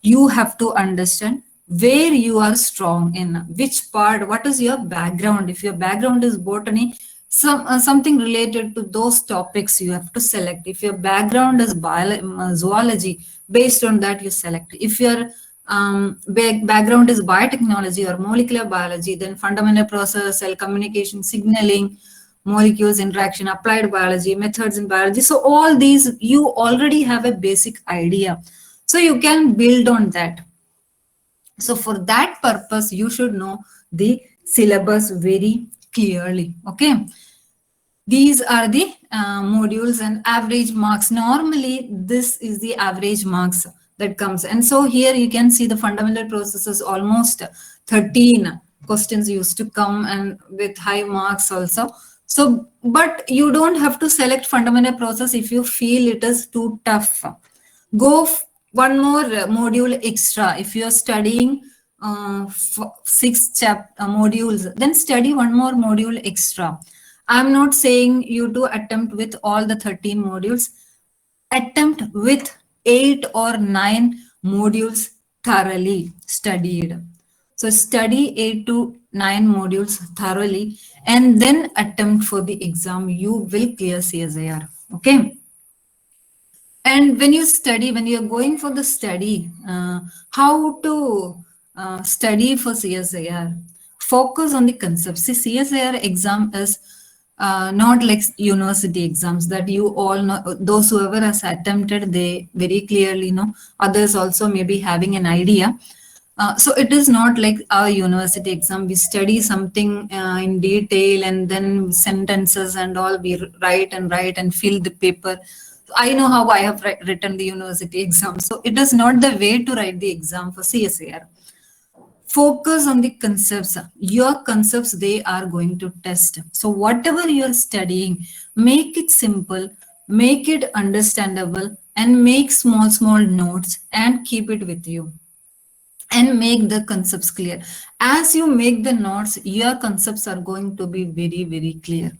You have to understand where you are strong in, which part, what is your background. If your background is botany, something related to those topics you have to select. If your background is zoology, based on that you select. If your background is biotechnology or molecular biology, then fundamental process, cell communication, signaling, molecules interaction, applied biology, methods in biology. So all these you already have a basic idea. So you can build on that. So for that purpose, you should know the syllabus very clearly. Okay. These are the modules and average marks. Normally, this is the average marks that comes. And so here you can see the fundamental processes, almost 13 questions used to come and with high marks also. So, but you don't have to select fundamental process if you feel it is too tough. Go one more module extra. If you're studying 6 modules, then study one more module extra. I'm not saying you to attempt with all the 13 modules. Attempt with 8 or 9 modules thoroughly studied. So study 8 to 9 modules thoroughly and then attempt for the exam. You will clear CSIR. Okay. And when you study, when you're going for the study, how to study for CSIR? Focus on the concepts. See, CSIR exam is not like university exams that you all know. Those whoever has attempted, they very clearly know. Others also may be having an idea. So it is not like our university exam. We study something in detail and then sentences and all we write and fill the paper. I know how I have written the university exam. So it is not the way to write the exam for CSIR. Focus on the concepts. Your concepts, they are going to test. So whatever you're studying, make it simple, make it understandable, and make small notes and keep it with you. And make the concepts clear. As you make the notes, your concepts are going to be very, very clear.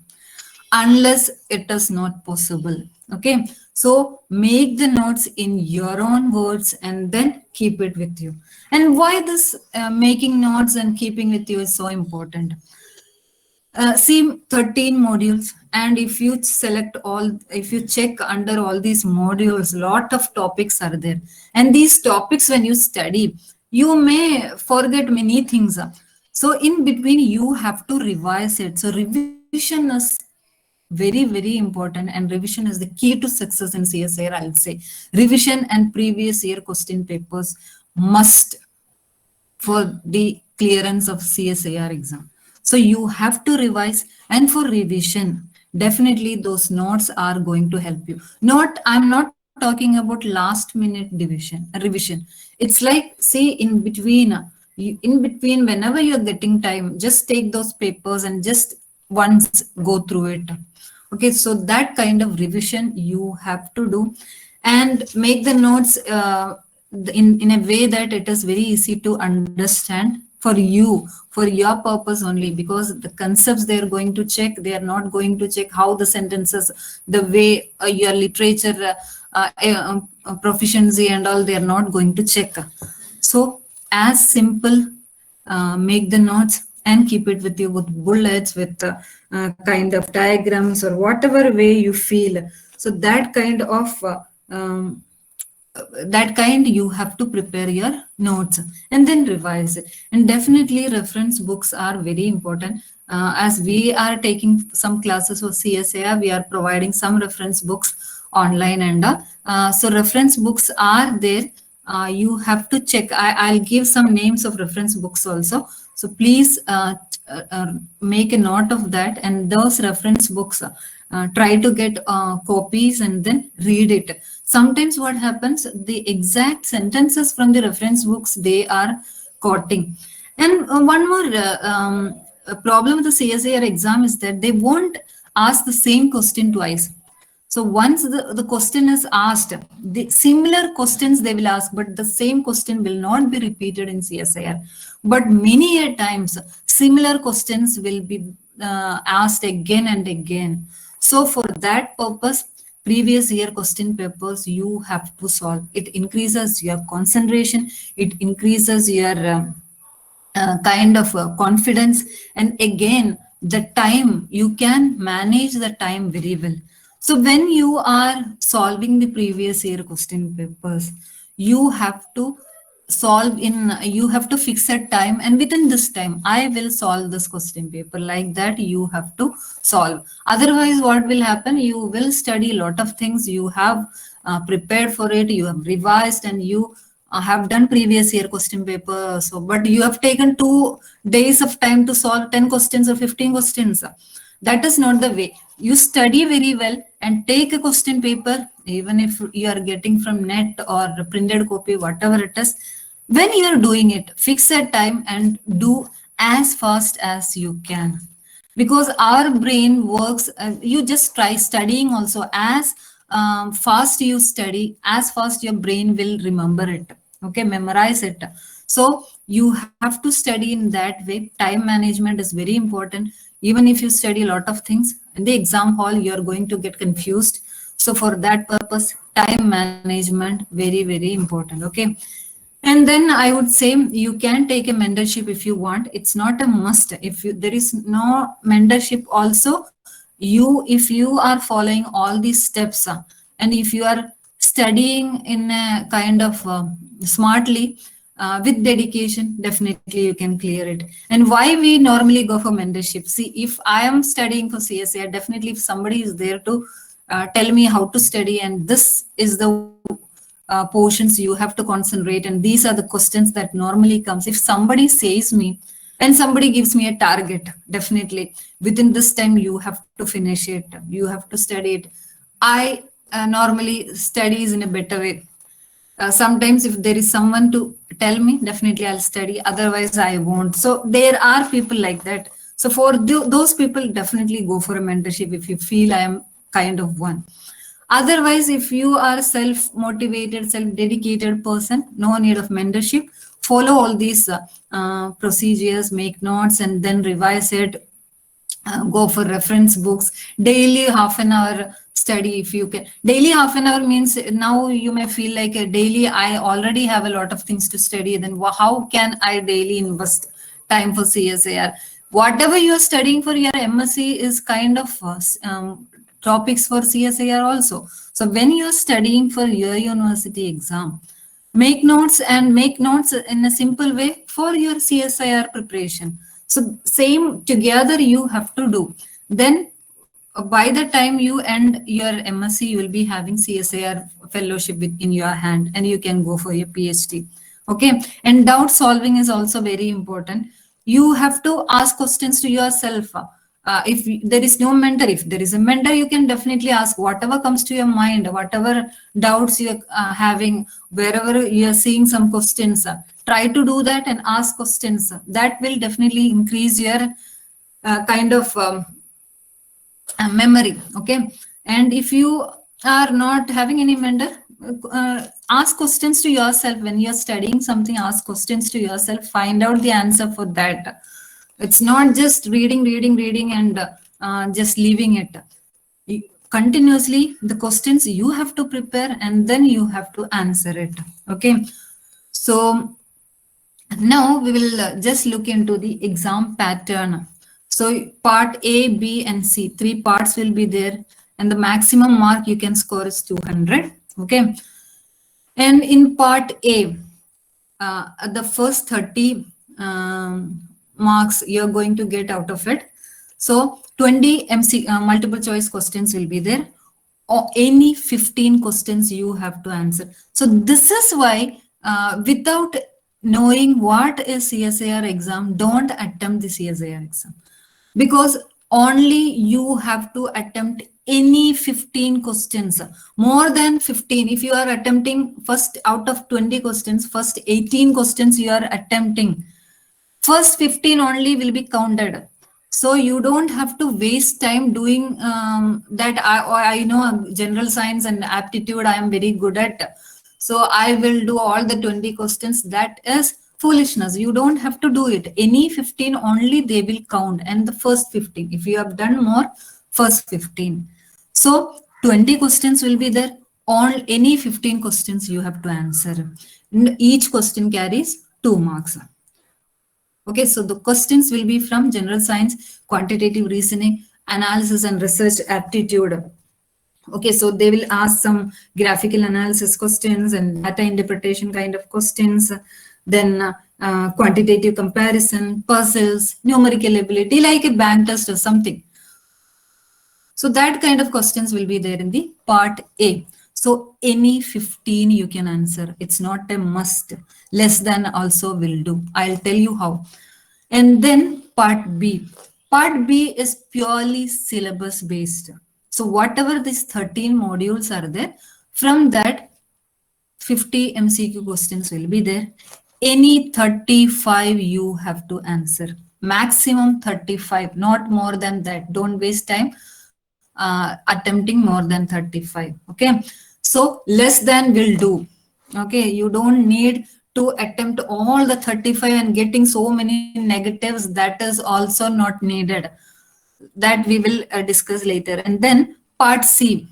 Unless it is not possible. Okay. So make the notes in your own words and then keep it with you. And why this making notes and keeping with you is so important. See 13 modules, and if you select all, if you check under all these modules, lot of topics are there. And these topics, when you study, you may forget many things. So in between, you have to revise it. So revision is very, very important, and revision is the key to success in CSIR. I'll say revision and previous year question papers must for the clearance of CSIR exam. So you have to revise, and for revision, definitely those notes are going to help you. I'm not talking about last minute revision. It's like, see, in between, whenever you're getting time, just take those papers and just once go through it. Okay, so that kind of revision you have to do, and make the notes in a way that it is very easy to understand for you, for your purpose only, because the concepts they are going to check, they are not going to check how the sentences, the way your literature proficiency and all, they are not going to check. So as simple, make the notes and keep it with you with bullets, with kind of diagrams or whatever way you feel. So that kind of that kind, you have to prepare your notes and then revise it. And definitely reference books are very important. As we are taking some classes for CSIR, we are providing some reference books online, and so reference books are there. You have to check. I'll give some names of reference books also. So please make a note of that, and those reference books, try to get copies and then read it. Sometimes what happens, the exact sentences from the reference books they are quoting. And one more problem with the CSIR exam is that they won't ask the same question twice. So once the question is asked, the similar questions they will ask, but the same question will not be repeated in CSIR. But many a times, similar questions will be asked again and again. So for that purpose, previous year question papers you have to solve. It increases your concentration, it increases your kind of confidence, and again the time, you can manage the time very well. So when you are solving the previous year question papers, you have to you have to fix a time, and within this time I will solve this question paper, like that you have to solve. Otherwise what will happen, you will study a lot of things, you have prepared for it, you have revised, and you have done previous year question paper, so but you have taken 2 days of time to solve 10 questions or 15 questions. That is not the way. You study very well and take a question paper, even if you are getting from net or printed copy, whatever it is. When you are doing it, fix a time and do as fast as you can. Because our brain works, you just try studying also. As fast you study, as fast your brain will remember it. Okay, memorize it. So you have to study in that way. Time management is very important. Even if you study a lot of things in the exam hall, you are going to get confused. So for that purpose, time management, very, very important. Okay. And then I would say you can take a mentorship if you want. It's not a must. If there is no mentorship also, if you are following all these steps, and if you are studying in a kind of smartly, with dedication, definitely you can clear it. And why we normally go for mentorship? See, if I am studying for CSIR, definitely if somebody is there to tell me how to study, and this is the portions you have to concentrate, and these are the questions that normally comes. If somebody says me, and somebody gives me a target, definitely within this time you have to finish it, you have to study it. I normally studies in a better way. Sometimes if there is someone to tell me, definitely I'll study, otherwise I won't. So there are people like that. So for those people, definitely go for a mentorship if you feel I am kind of one. Otherwise, if you are self-motivated, self-dedicated person, no need of mentorship. Follow all these procedures, make notes, and then revise it. Go for reference books. Daily half an hour study if you can. Daily half an hour means now you may feel like a daily, I already have a lot of things to study. Then how can I daily invest time for CSIR? Whatever you are studying for your MSc is kind of topics for CSIR also. So when you're studying for your university exam, make notes, and make notes in a simple way for your CSIR preparation. So same together you have to do. Then by the time you end your MSc, you will be having CSIR fellowship in your hand, and you can go for your PhD. Okay. And doubt solving is also very important. You have to ask questions to yourself. If there is no mentor, if there is a mentor, you can definitely ask whatever comes to your mind, whatever doubts you're having, wherever you're seeing some questions, try to do that and ask questions. That will definitely increase your kind of memory. Okay. And if you are not having any mentor, ask questions to yourself. When you're studying something, ask questions to yourself, find out the answer for that. It's not just reading and just leaving it. Continuously, the questions you have to prepare, and then you have to answer it. Okay. So now we will just look into the exam pattern. So part A, B, and C, 3 parts will be there, and the maximum mark you can score is 200. Okay. And in part A, the first 30 marks you're going to get out of it. So 20 multiple choice questions will be there, or any 15 questions you have to answer. So this is why without knowing what is CSIR exam, don't attempt the CSIR exam, because only you have to attempt any 15 questions, more than 15. If you are attempting first out of 20 questions, first 18 questions you are attempting, first 15 only will be counted. So you don't have to waste time doing that. I know general science and aptitude I am very good at, so I will do all the 20 questions. That is foolishness. You don't have to do it. Any 15 only they will count, and the first 15. If you have done more, first 15. So 20 questions will be there. On any 15 questions you have to answer. Each question carries 2 marks. Okay, so the questions will be from general science, quantitative reasoning, analysis and research aptitude. Okay, so they will ask some graphical analysis questions and data interpretation kind of questions, then quantitative comparison, puzzles, numerical ability, like a bank test or something. So that kind of questions will be there in the part A. So any 15 you can answer. It's not a must. Less than also will do. I'll tell you how. And then part B. Part B is purely syllabus based. So whatever these 13 modules are there, from that 50 MCQ questions will be there. Any 35 you have to answer. Maximum 35, not more than that. Don't waste time attempting more than 35. Okay, so less than will do. Okay, you don't need to attempt all the 35 and getting so many negatives. That is also not needed. That we will discuss later. And then part C.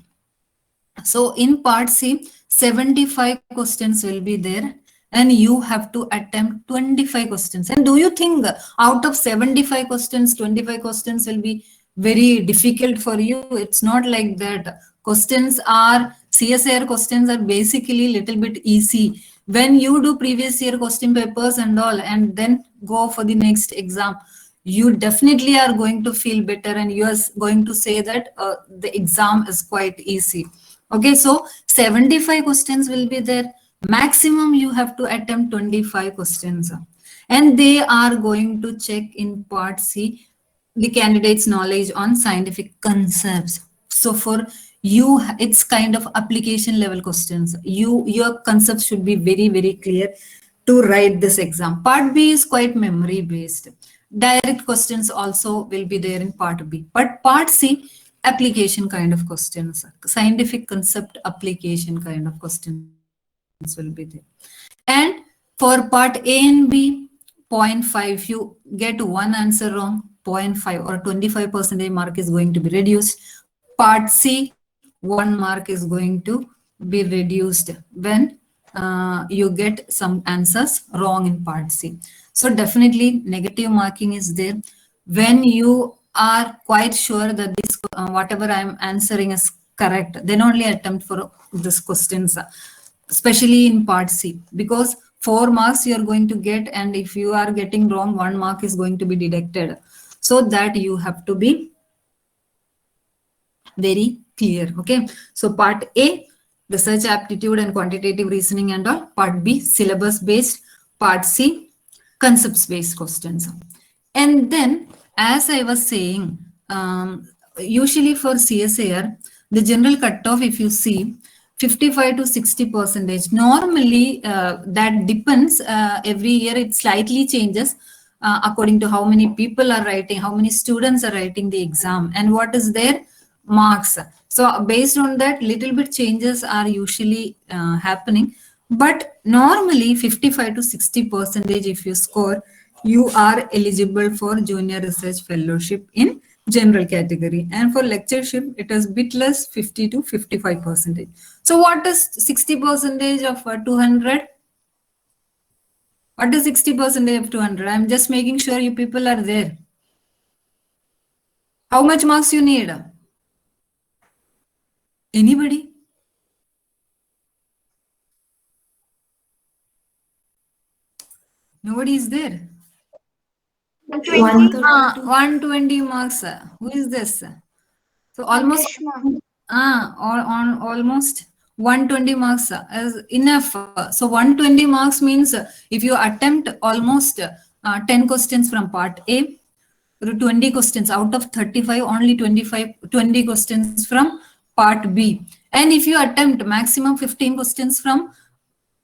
So in part C, 75 questions will be there, and you have to attempt 25 questions. And do you think out of 75 questions, 25 questions will be very difficult for you? It's not like that. CSIR questions are basically little bit easy. When you do previous year question papers and all, and then go for the next exam, you definitely are going to feel better, and you are going to say that the exam is quite easy. Okay, so 75 questions will be there. Maximum you have to attempt 25 questions. And they are going to check in part C the candidate's knowledge on scientific concepts. So for you, it's kind of application level questions. Your concepts should be very, very clear to write this exam. Part B is quite memory based. Direct questions also will be there in part B. But part C, application kind of questions, scientific concept application kind of questions will be there. And for part A and B, 0.5, if you get one answer wrong, 0.5 or 25% mark is going to be reduced. Part C, 1 mark is going to be reduced when you get some answers wrong in part C. So definitely negative marking is there. When you are quite sure that this whatever I am answering is correct, then only attempt for this questions, especially in part C, because 4 marks you are going to get, and if you are getting wrong, 1 mark is going to be deducted. So that you have to be very clear. Okay, so part A, research aptitude and quantitative reasoning and all. Part B, syllabus based. Part C, concepts based questions. And then, as I was saying, usually for CSIR, the general cutoff, if you see, 55 to 60%. Normally, that depends. Every year it slightly changes according to how many people are writing, how many students are writing the exam, and what is their marks. So based on that, little bit changes are usually happening. But normally 55 to 60% if you score, you are eligible for junior research fellowship in general category, and for lectureship it is bit less, 50 to 55%. So what is 60% of 200? What is 60% of 200? I'm just making sure you people are there. How much marks you need? Anybody? Nobody is there. 120. 120 marks. Who is this? So almost Ankush, ma'am. or on almost 120 marks is enough. So 120 marks means if you attempt almost 10 questions from part A, 20 questions out of 35, only 20 questions from part B. And if you attempt maximum 15 questions from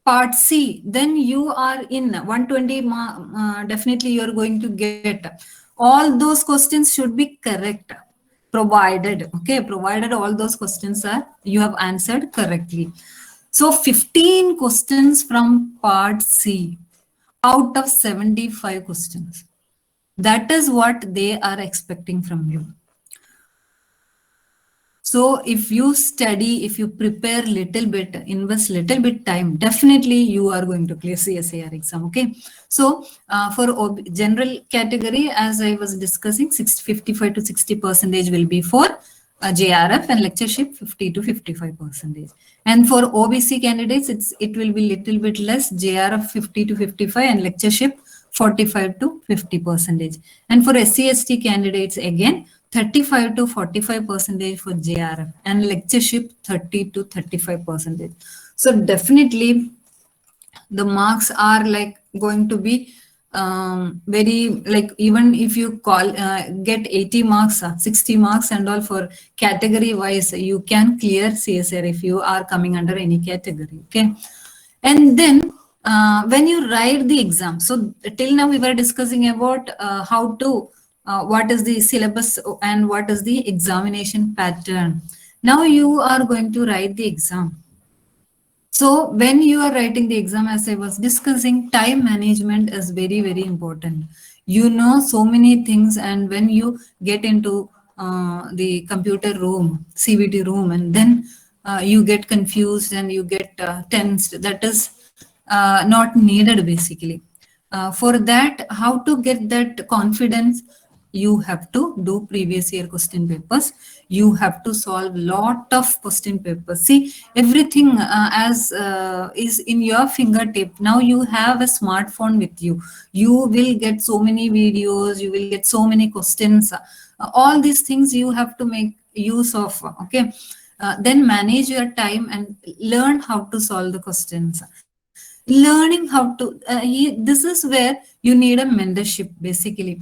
part C, then you are in 120, definitely you are going to get. All those questions should be correct, provided, okay, provided all those questions are, you have answered correctly. So 15 questions from part C out of 75 questions. That is what they are expecting from you. So if you study, if you prepare little bit, invest little bit time, definitely you are going to clear CSIR exam. Okay. So for general category, as I was discussing, 55 to 60% will be for JRF, and lectureship 50 to 55%. And for OBC candidates, it will be little bit less, JRF 50 to 55 and lectureship 45 to 50%. And for SC/ST candidates, again 35 to 45% for JRF and lectureship 30 to 35%. So definitely the marks are like going to be very, like, even if you get 80 marks, 60 marks and all for category wise, you can clear CSIR if you are coming under any category. Okay. And then when you write the exam, so till now we were discussing about how to what is the syllabus and what is the examination pattern. Now you are going to write the exam. So when you are writing the exam, as I was discussing, time management is very, very important. You know so many things, and when you get into the computer room, CBT room, and then you get confused and you get tensed, that is not needed basically. For that, how to get that confidence? You have to do previous year question papers. You have to solve lot of question papers. See, everything as is in your fingertip. Now you have a smartphone with you. You will get so many videos. You will get so many questions. All these things you have to make use of. Okay. Then manage your time and learn how to solve the questions. Learning how to, this is where you need a mentorship basically.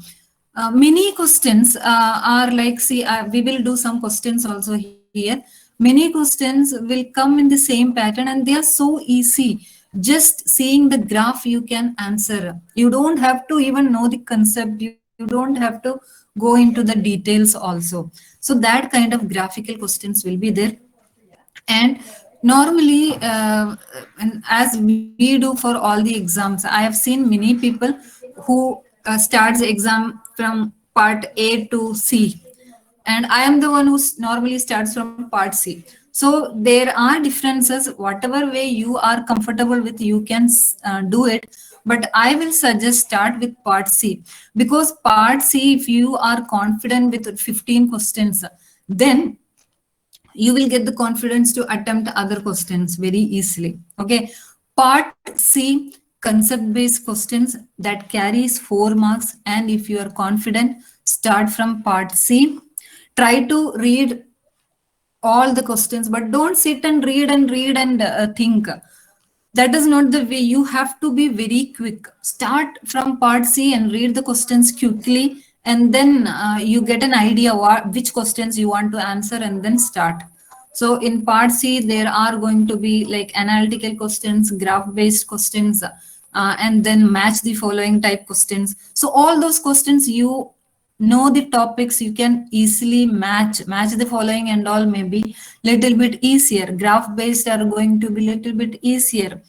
Many questions are like, see, we will do some questions also here. Many questions will come in the same pattern and they are so easy. Just seeing the graph, you can answer. You don't have to even know the concept. You don't have to go into the details also. So that kind of graphical questions will be there. And normally, and as we do for all the exams, I have seen many people who starts exam from part A to C, and I am the one who normally starts from part C. So there are differences. Whatever way you are comfortable with, you can do it. But I will suggest start with part C, because part C, if you are confident with 15 questions, then you will get the confidence to attempt other questions very easily. Okay. Part C, concept-based questions that carries 4 marks. And if you are confident, start from part C. Try to read all the questions, but don't sit and read and think. That is not the way. You have to be very quick. Start from part C and read the questions quickly, and then you get an idea which questions you want to answer, and then start. So in part C, there are going to be like analytical questions, graph-based questions, and then match the following type questions. So all those questions, you know the topics, you can easily match the following and all, maybe little bit easier. Graph based are going to be little bit easier,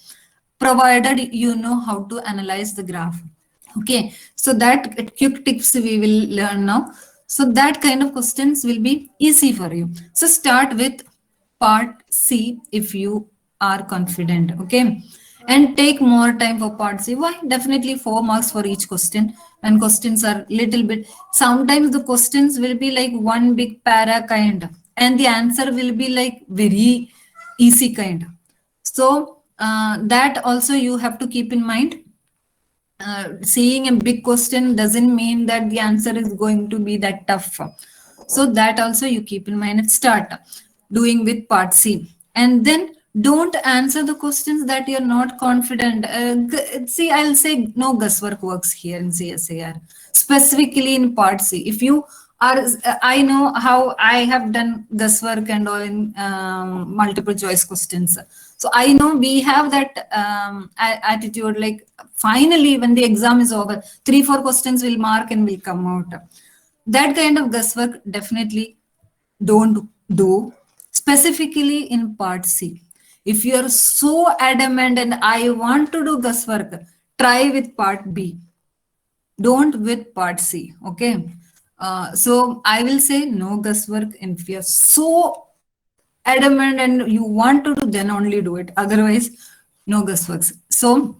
provided you know how to analyze the graph. Okay, so that quick tips we will learn now. So that kind of questions will be easy for you. So start with part C if you are confident. Okay, and take more time for part C. Why? Definitely 4 marks for each question, and questions are little bit, sometimes the questions will be like one big para kind, and the answer will be like very easy kind. So that also you have to keep in mind. seeing a big question doesn't mean that the answer is going to be that tough. So that also you keep in mind at start doing with part C. And then don't answer the questions that you're not confident. See, I'll say no guesswork works here in CSAR, specifically in part C. If you are, I know how I have done guesswork and all in multiple choice questions. So I know we have that attitude, like finally when the exam is over, 3-4 questions will mark and will come out. That kind of guesswork definitely don't do, specifically in part C. If you are so adamant and I want to do guesswork, try with part B. Don't with part C. Okay. So I will say no guesswork. And if you are so adamant and you want to do, then only do it. Otherwise, no guessworks. So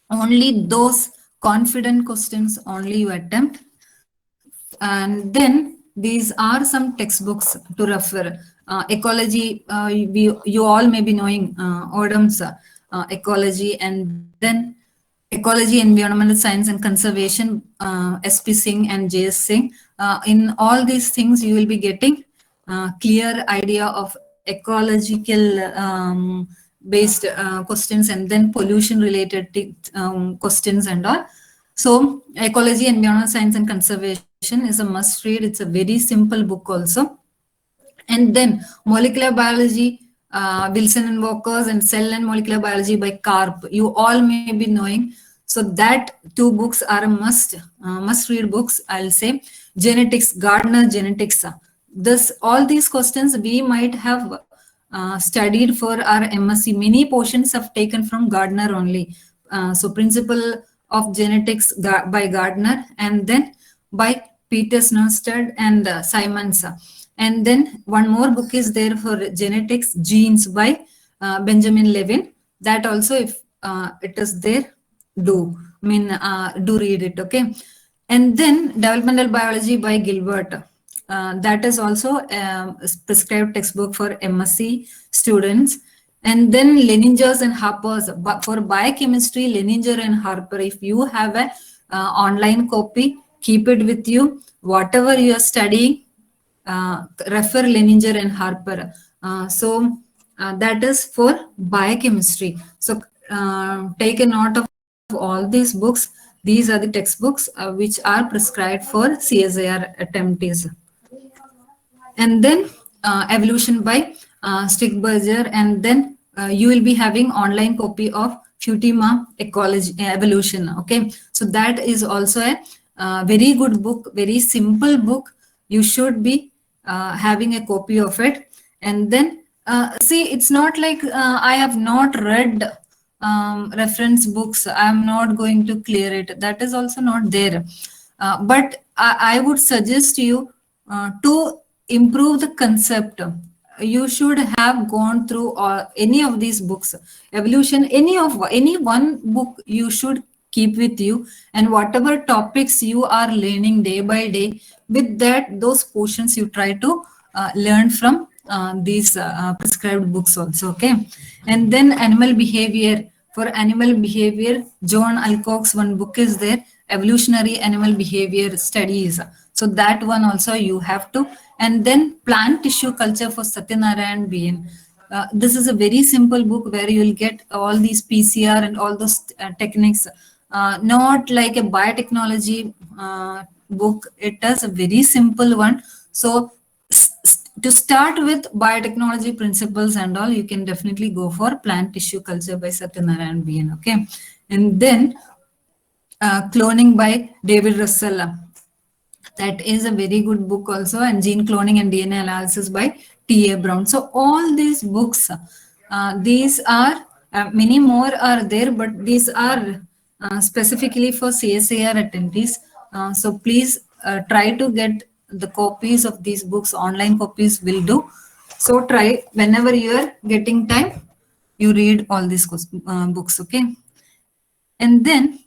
only those confident questions only you attempt. And then these are some textbooks to refer. Ecology, you all may be knowing Odum's ecology, and then ecology, environmental science and conservation, SP Singh and JS Singh. In all these things, you will be getting clear idea of ecological based questions, and then pollution related questions and all. So ecology, environmental science and conservation is a must read. It's a very simple book also. And then molecular biology, Wilson and Walker's, and cell and molecular biology by Karp. You all may be knowing. So that 2 books are a must read books. I'll say genetics, Gardner genetics. All these questions we might have studied for our MSc. Many portions have taken from Gardner only. So principle of genetics by Gardner, and then by Peter Snowstead and Simons. And then one more book is there for genetics, genes by Benjamin Levin. That also, if it is there, do read it. Okay. And then developmental biology by Gilbert. That is also a prescribed textbook for MSc students. And then Leninger's and Harper's. But for biochemistry, Leninger and Harper, if you have a online copy, keep it with you. Whatever you are studying, refer Leninger and Harper. So that is for biochemistry. So take a note of all these books. These are the textbooks which are prescribed for CSIR attemptees. And then evolution by Stickberger, and then you will be having online copy of Futima Ecology Evolution. Okay, so that is also a very good book, very simple book. You should be having a copy of it. And then see, it's not like I have not read reference books, I'm not going to clear it. That is also not there. But I would suggest you to improve the concept. You should have gone through any of these books, evolution, any one book you should keep with you, and whatever topics you are learning day by day, with that, those portions you try to learn from these prescribed books also. Okay. And then animal behavior. For animal behavior, John Alcock's one book is there, Evolutionary Animal Behavior Studies. So that one also you have to. And then plant tissue culture for Satyanarayan BN. This is a very simple book where you will get all these PCR and all those techniques. Not like a biotechnology book. It is a very simple one. So to start with biotechnology principles and all, you can definitely go for plant tissue culture by Satyanarayan BN. Okay. And then cloning by David Russell. That is a very good book also. And gene cloning and DNA analysis by T.A. Brown. So all these books, these are, many more are there, but these are specifically for CSIR attendees. So please try to get the copies of these books. Online copies will do. So try, whenever you are getting time, you read all these books. Okay. And then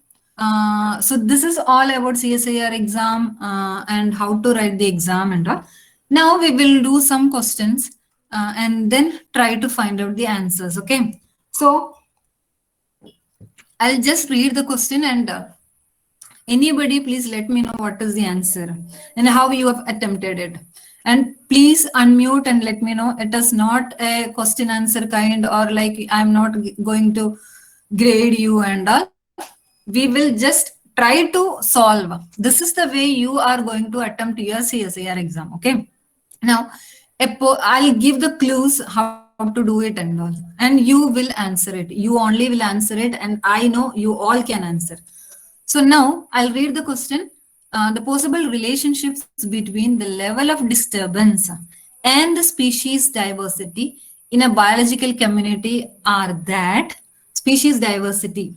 so this is all about CSIR exam and how to write the exam and all. Now we will do some questions and then try to find out the answers. Okay. So I'll just read the question and Anybody, please let me know what is the answer and how you have attempted it. And please unmute and let me know. It is not a question answer kind, or like I'm not going to grade you and all. We will just try to solve. This is the way you are going to attempt your CSIR exam. Okay. Now, I'll give the clues how to do it and all, and you will answer it. You only will answer it, and I know you all can answer. So now I'll read the question. The possible relationships between the level of disturbance and the species diversity in a biological community are that species diversity.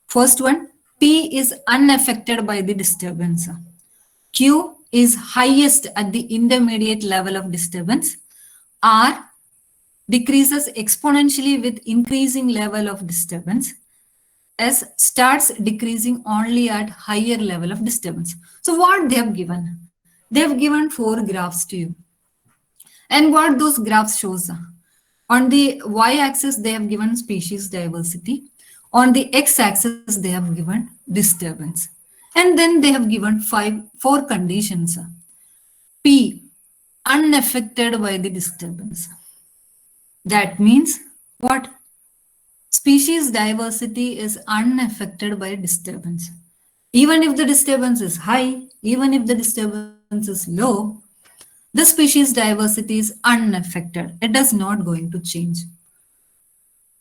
First one, P is unaffected by the disturbance. Q is highest at the intermediate level of disturbance. R decreases exponentially with increasing level of disturbance. S starts decreasing only at higher level of disturbance. So what they have given? They have given 4 graphs to you. And what those graphs shows? On the y-axis, they have given species diversity. On the x-axis, they have given disturbance. And then they have given 4 conditions. P, unaffected by the disturbance. That means what? Species diversity is unaffected by disturbance. Even if the disturbance is high, even if the disturbance is low, the species diversity is unaffected. It is not going to change.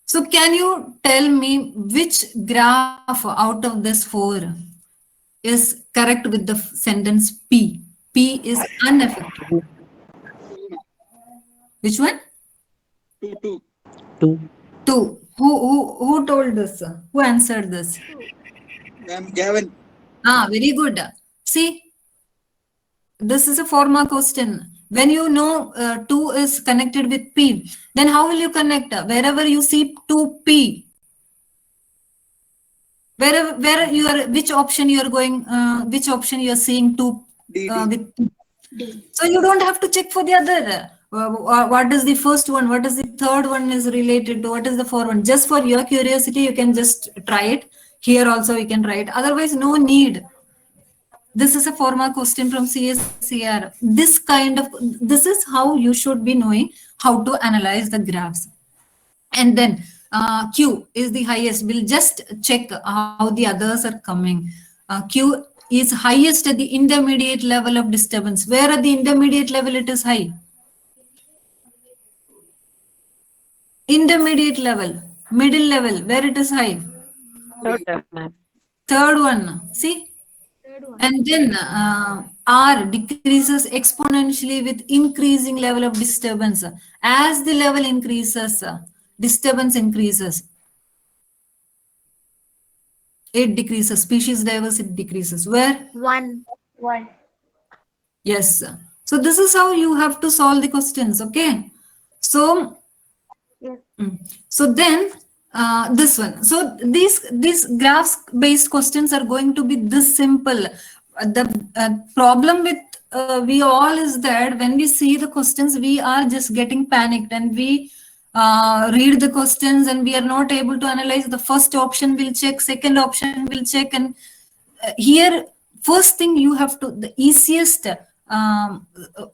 So can you tell me which graph out of this 4 is correct with the sentence P? P is unaffected. Which one? 2. Who told this? Who answered this? Gavin. Very good. See, this is a 4-mark question. When you know 2 is connected with P, then how will you connect? Wherever you see 2P, where you are, which option you are going, which option you are seeing 2 with D. So you don't have to check for the other. What is the first one? What is the third one is related to? What is the 4th one? Just for your curiosity, you can just try it. Here also you can try it. Otherwise, no need. This is a 4-mark question from CSIR. This is how you should be knowing how to analyze the graphs. And then Q is the highest. We'll just check how the others are coming. Q is highest at the intermediate level of disturbance. Where at the intermediate level it is high? Intermediate level, middle level, where it is high? Third one, see? And then R decreases exponentially with increasing level of disturbance. As the level increases, disturbance increases. It decreases, species diversity decreases. Where? 1. Yes. So this is how you have to solve the questions, okay? So, so then this one. So these graphs based questions are going to be this simple. The problem with we all is that when we see the questions, we are just getting panicked and we read the questions and we are not able to analyze. The first option will check, second option will check, and here first thing you have to, the easiest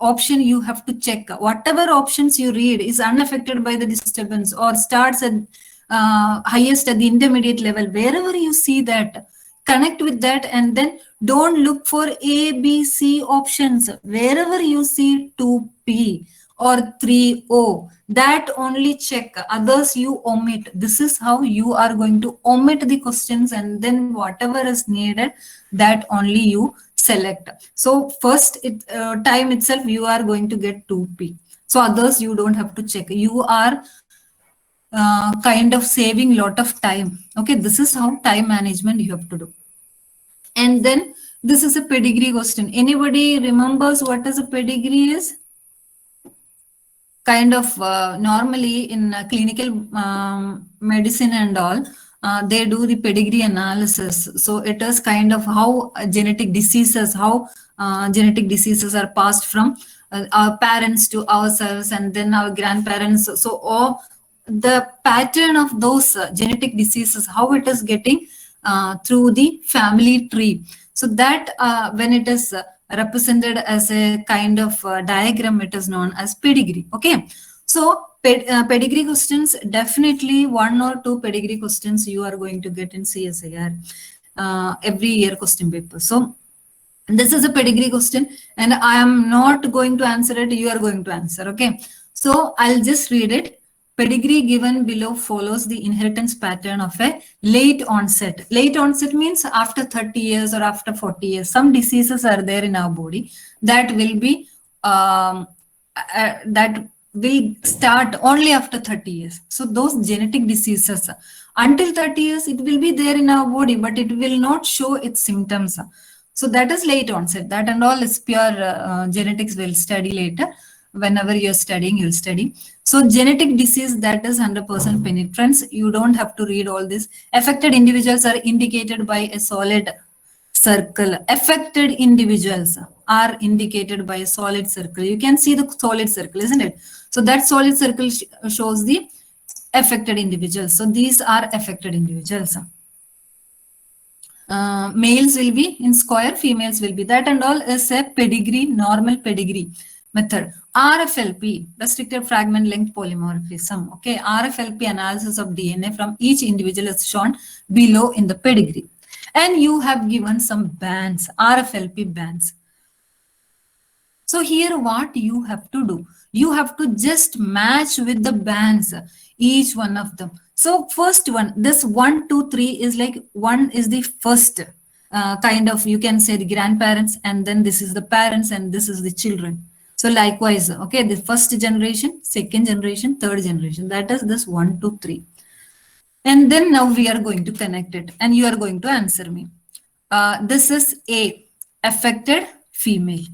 option you have to check. Whatever options you read is unaffected by the disturbance or starts at highest at the intermediate level. Wherever you see that, connect with that, and then don't look for A, B, C options. Wherever you see 2P or 3O, that only check. Others you omit. This is how you are going to omit the questions, and then whatever is needed, that only you select. So first time itself you are going to get 2P. So others you don't have to check. You are kind of saving lot of time. Okay, this is how time management you have to do. And then this is a pedigree question. Anybody remembers what is a pedigree is? Kind of normally in clinical medicine and all, they do the pedigree analysis. So it is kind of how genetic diseases are passed from our parents to ourselves and then our grandparents. So all the pattern of those genetic diseases, how it is getting through the family tree. So that when it is represented as a kind of diagram, it is known as pedigree. Okay, so pedigree questions, definitely 1 or 2 pedigree questions you are going to get in CSIR every year question paper. So this is a pedigree question and I am not going to answer it, you are going to answer. Okay, so I'll just read it. Pedigree given below follows the inheritance pattern of a late onset. Late onset means after 30 years or after 40 years. Some diseases are there in our body that will be that will start only after 30 years. So those genetic diseases, until 30 years, it will be there in our body, but it will not show its symptoms. So that is late onset. That and all is pure genetics will study later. Whenever you're studying, you'll study. So genetic disease, that is 100% penetrance. You don't have to read all this. Affected individuals are indicated by a solid circle. Affected individuals are indicated by a solid circle. You can see the solid circle, isn't it? So that solid circle shows the affected individuals. So these are affected individuals. Males will be in square, females will be. That and all is a pedigree, normal pedigree method. RFLP, restricted fragment length polymorphism. Okay, RFLP analysis of DNA from each individual is shown below in the pedigree. And you have given some bands, RFLP bands. So here what you have to do, you have to just match with the bands, each one of them. So first one, this 1, 2, 3 is like 1 is the first kind of, you can say the grandparents, and then this is the parents and this is the children. So likewise, okay, the first generation, second generation, third generation, that is this 1, 2, 3. And then now we are going to connect it and you are going to answer me. This is A, affected female.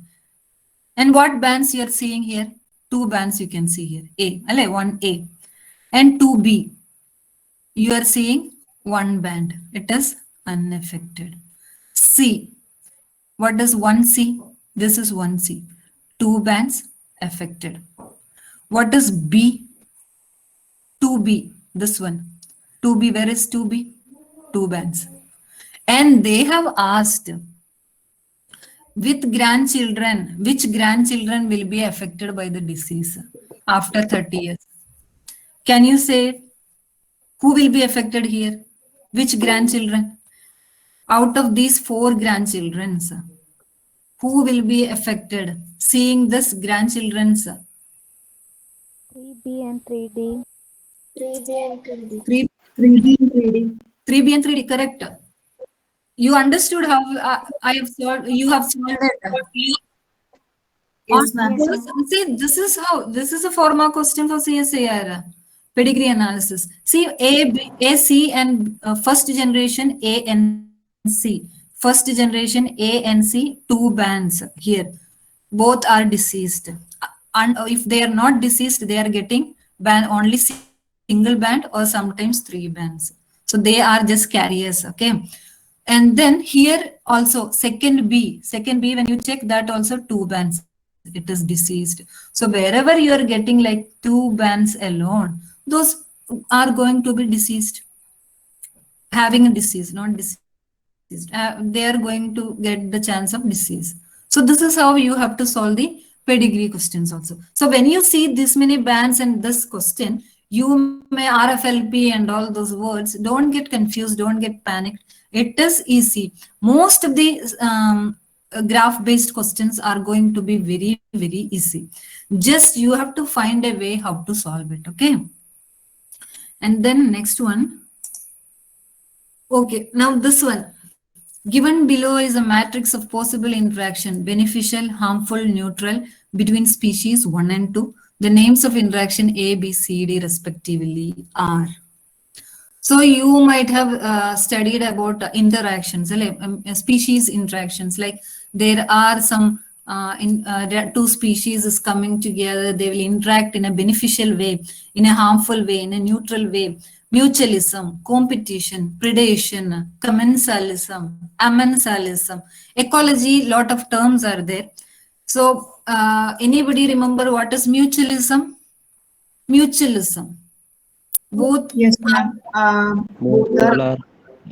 And what bands you are seeing here? 2 bands you can see here. A, 1A and 2B. You are seeing 1 band. It is unaffected. C. What is 1C? This is 1C. 2 bands affected. What is B? 2B. This one. 2B. Where is 2B? 2 bands. And they have asked, with grandchildren, which grandchildren will be affected by the disease after 30 years? Can you say who will be affected here? Which grandchildren? Out of these 4 grandchildren, who will be affected? Seeing this grandchildren, 3B and 3D. 3B and 3D. 3B and 3D. 3B and 3D, correct. You understood how I have solved, you have solved it. Yes, ma'am. See, this is how, this is a formal question for CSIR, pedigree analysis. See, A, C and first generation A and C. First generation A and C, 2 bands here. Both are deceased. And if they are not deceased, they are getting band only single band or sometimes 3 bands. So they are just carriers, okay? And then here also second B, when you check that also 2 bands, it is deceased. So wherever you are getting like 2 bands alone, those are going to be deceased, having a disease, not deceased. They are going to get the chance of disease. So this is how you have to solve the pedigree questions also. So when you see this many bands in this question, you may RFLP and all those words, don't get confused, don't get panicked. It is easy. Most of the graph-based questions are going to be very, very easy. Just you have to find a way how to solve it, okay? And then next one. Okay, now this one. Given below is a matrix of possible interaction, beneficial, harmful, neutral, between species 1 and 2. The names of interaction A, B, C, D respectively are. So you might have studied about interactions, species interactions, like there are some 2 species is coming together, they will interact in a beneficial way, in a harmful way, in a neutral way. Mutualism, competition, predation, commensalism, amensalism, ecology, lot of terms are there. So anybody remember what is mutualism? Mutualism. Both. Yes, ma'am.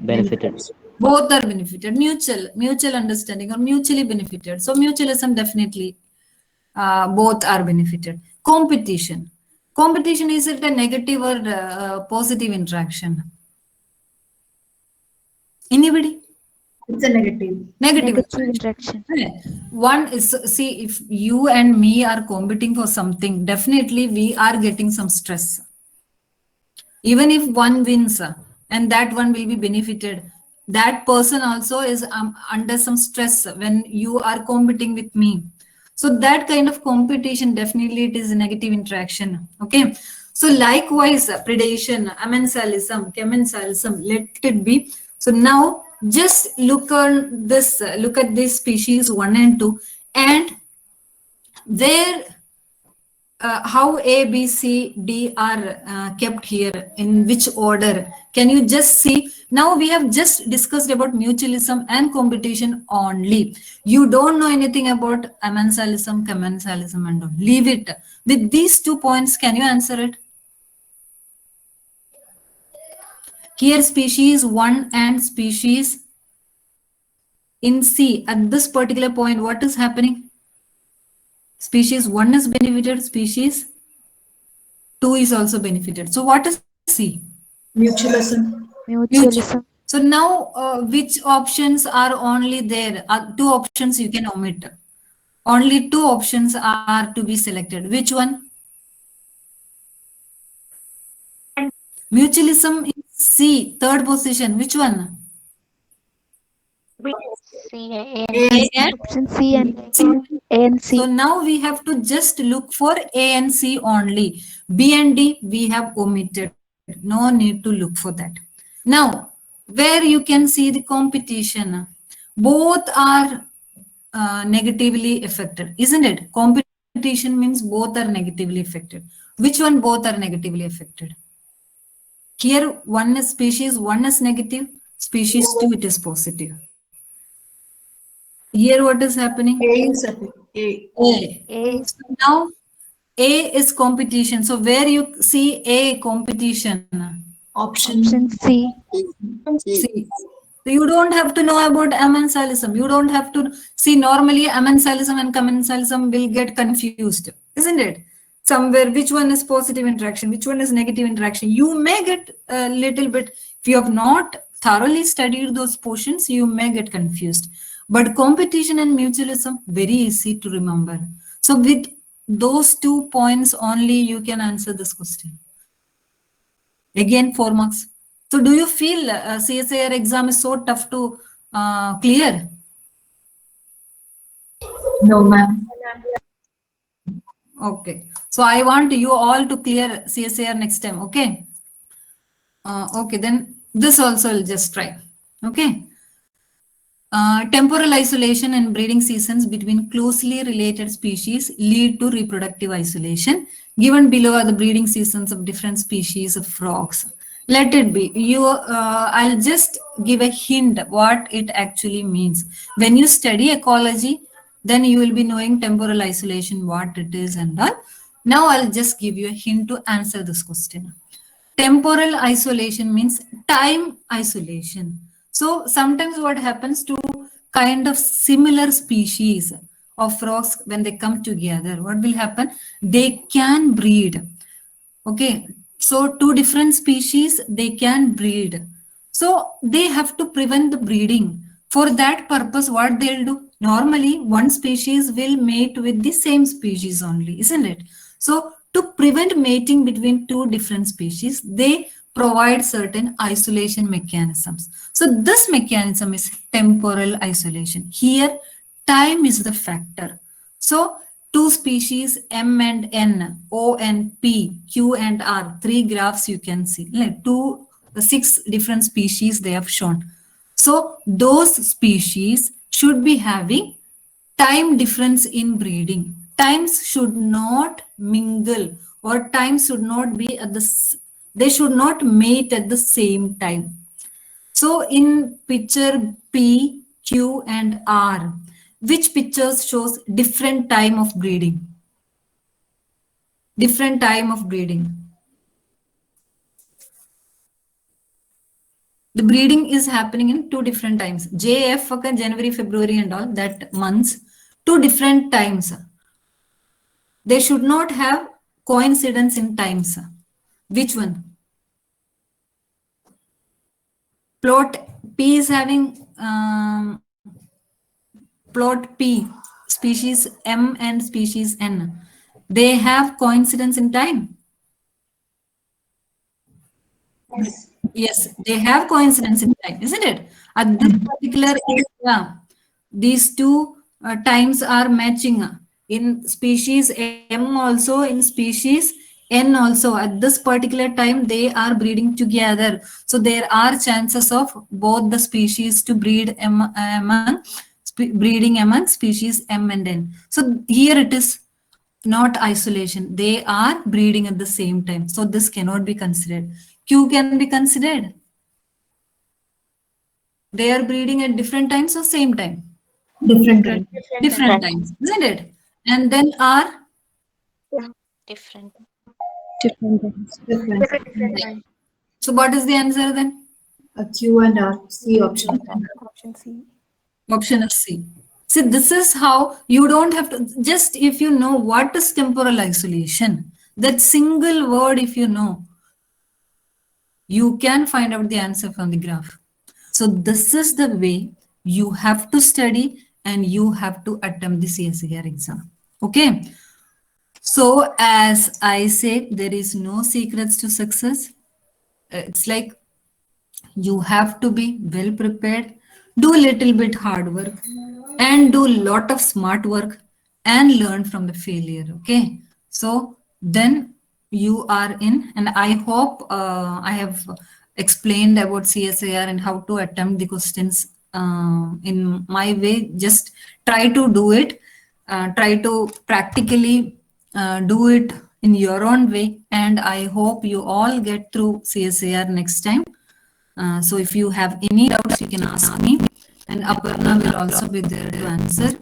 benefited. Both are benefited. Mutual understanding or mutually benefited. So mutualism definitely both are benefited. Competition. Competition, is it a negative or positive interaction? Anybody? It's a negative. Negative. Negative interaction. One is, see, if you and me are competing for something, definitely we are getting some stress. Even if one wins and that one will be benefited, that person also is under some stress when you are competing with me. So that kind of competition, definitely it is a negative interaction. Okay. So likewise, predation, amensalism, commensalism, let it be. So now just look on this, look at this species 1 and 2, and where how A, B, C, D are kept here, in which order. Can you just see? Now we have just discussed about mutualism and competition only. You don't know anything about amensalism, commensalism and all. Leave it. With these 2 points, can you answer it? Here species 1 and species in C, at this particular point, what is happening? Species 1 is benefited, species 2 is also benefited. So what is C? Mutualism. Mutualism. So now which options are only there? 2 options you can omit. Only 2 options are to be selected. Which one? Mutualism is C, 3rd position. Which one? C, A, A and option C and C. A and C. So now we have to just look for A and C only. B and D we have omitted. No need to look for that. Now, where you can see the competition, both are negatively affected, isn't it? Competition means both are negatively affected. Which one both are negatively affected? Here one is species 1 is negative, species 2 it is positive. Here what is happening? A is A. A. So now A is competition. So where you see A Option. Option C. See, so you don't have to know about amensalism. You don't have to see, normally amensalism and commensalism will get confused, isn't it? Somewhere, which one is positive interaction, which one is negative interaction. You may get a little bit, if you have not thoroughly studied those portions, you may get confused. But competition and mutualism, very easy to remember. So with those 2 points only, you can answer this question. Again, 4 marks. So do you feel CSIR exam is so tough to clear? No, ma'am. Okay. So I want you all to clear CSIR next time. Okay. Okay. Then this also I'll just try. Okay. Temporal isolation and breeding seasons between closely related species lead to reproductive isolation. Given below are the breeding seasons of different species of frogs. Let it be. I'll just give a hint what it actually means. When you study ecology, then you will be knowing temporal isolation, what it is and all. Now I'll just give you a hint to answer this question. Temporal isolation means time isolation. So sometimes what happens to kind of similar species of frogs, when they come together, what will happen? They can breed. Okay. So 2 different species, they can breed. So they have to prevent the breeding. For that purpose, what they'll do? Normally, one species will mate with the same species only, isn't it? So to prevent mating between 2 different species, they provide certain isolation mechanisms. So this mechanism is temporal isolation. Here, time is the factor. So 2 species, M and N, O and P, Q and R, 3 graphs you can see. Like 6 different species they have shown. So those species should be having time difference in breeding. Times should not mingle, or times should not be at they should not mate at the same time. So in picture P, Q and R, which pictures shows different time of breeding? Different time of breeding. The breeding is happening in 2 different times. JF, okay, January, February and all that months, 2 different times. They should not have coincidence in times. Which one? Plot P is having plot P, species M and species N. They have coincidence in time. Yes, they have coincidence in time, isn't it? At this particular area, these two times are matching in species M also, in species N also. At this particular time, they are breeding together. So there are chances of both the species to breed breeding among species M and N. So here it is not isolation. They are breeding at the same time. So this cannot be considered. Q can be considered. They are breeding at different times or same time? Different time. Different times, isn't it? And then R? Different. Different. So what is the answer then? Q and R. C option. Option C. Option is C. See, this is how you don't have to, just if you know what is temporal isolation, that single word if you know, you can find out the answer from the graph. So this is the way you have to study and you have to attempt the CSIR exam. Okay. So as I say, there is no secrets to success. It's like you have to be well prepared, do a little bit hard work and do a lot of smart work and learn from the failure. Okay. So then you are in, and I hope I have explained about CSIR and how to attempt the questions in my way. Just try to do it. Try to practically do it in your own way. And I hope you all get through CSIR next time. So if you have any doubts, you can ask me. And Aparna will also be there to answer.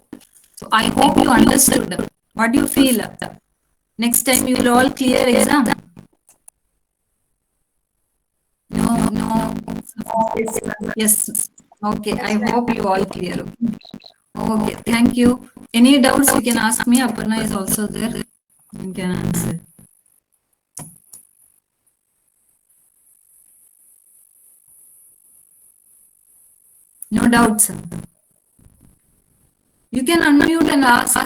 So I hope you understood. What do you feel? Next time you will all clear exam? No. Yes. Okay. I hope you all clear. Okay. Thank you. Any doubts you can ask me. Aparna is also there. You can answer. No doubts. You can unmute and ask.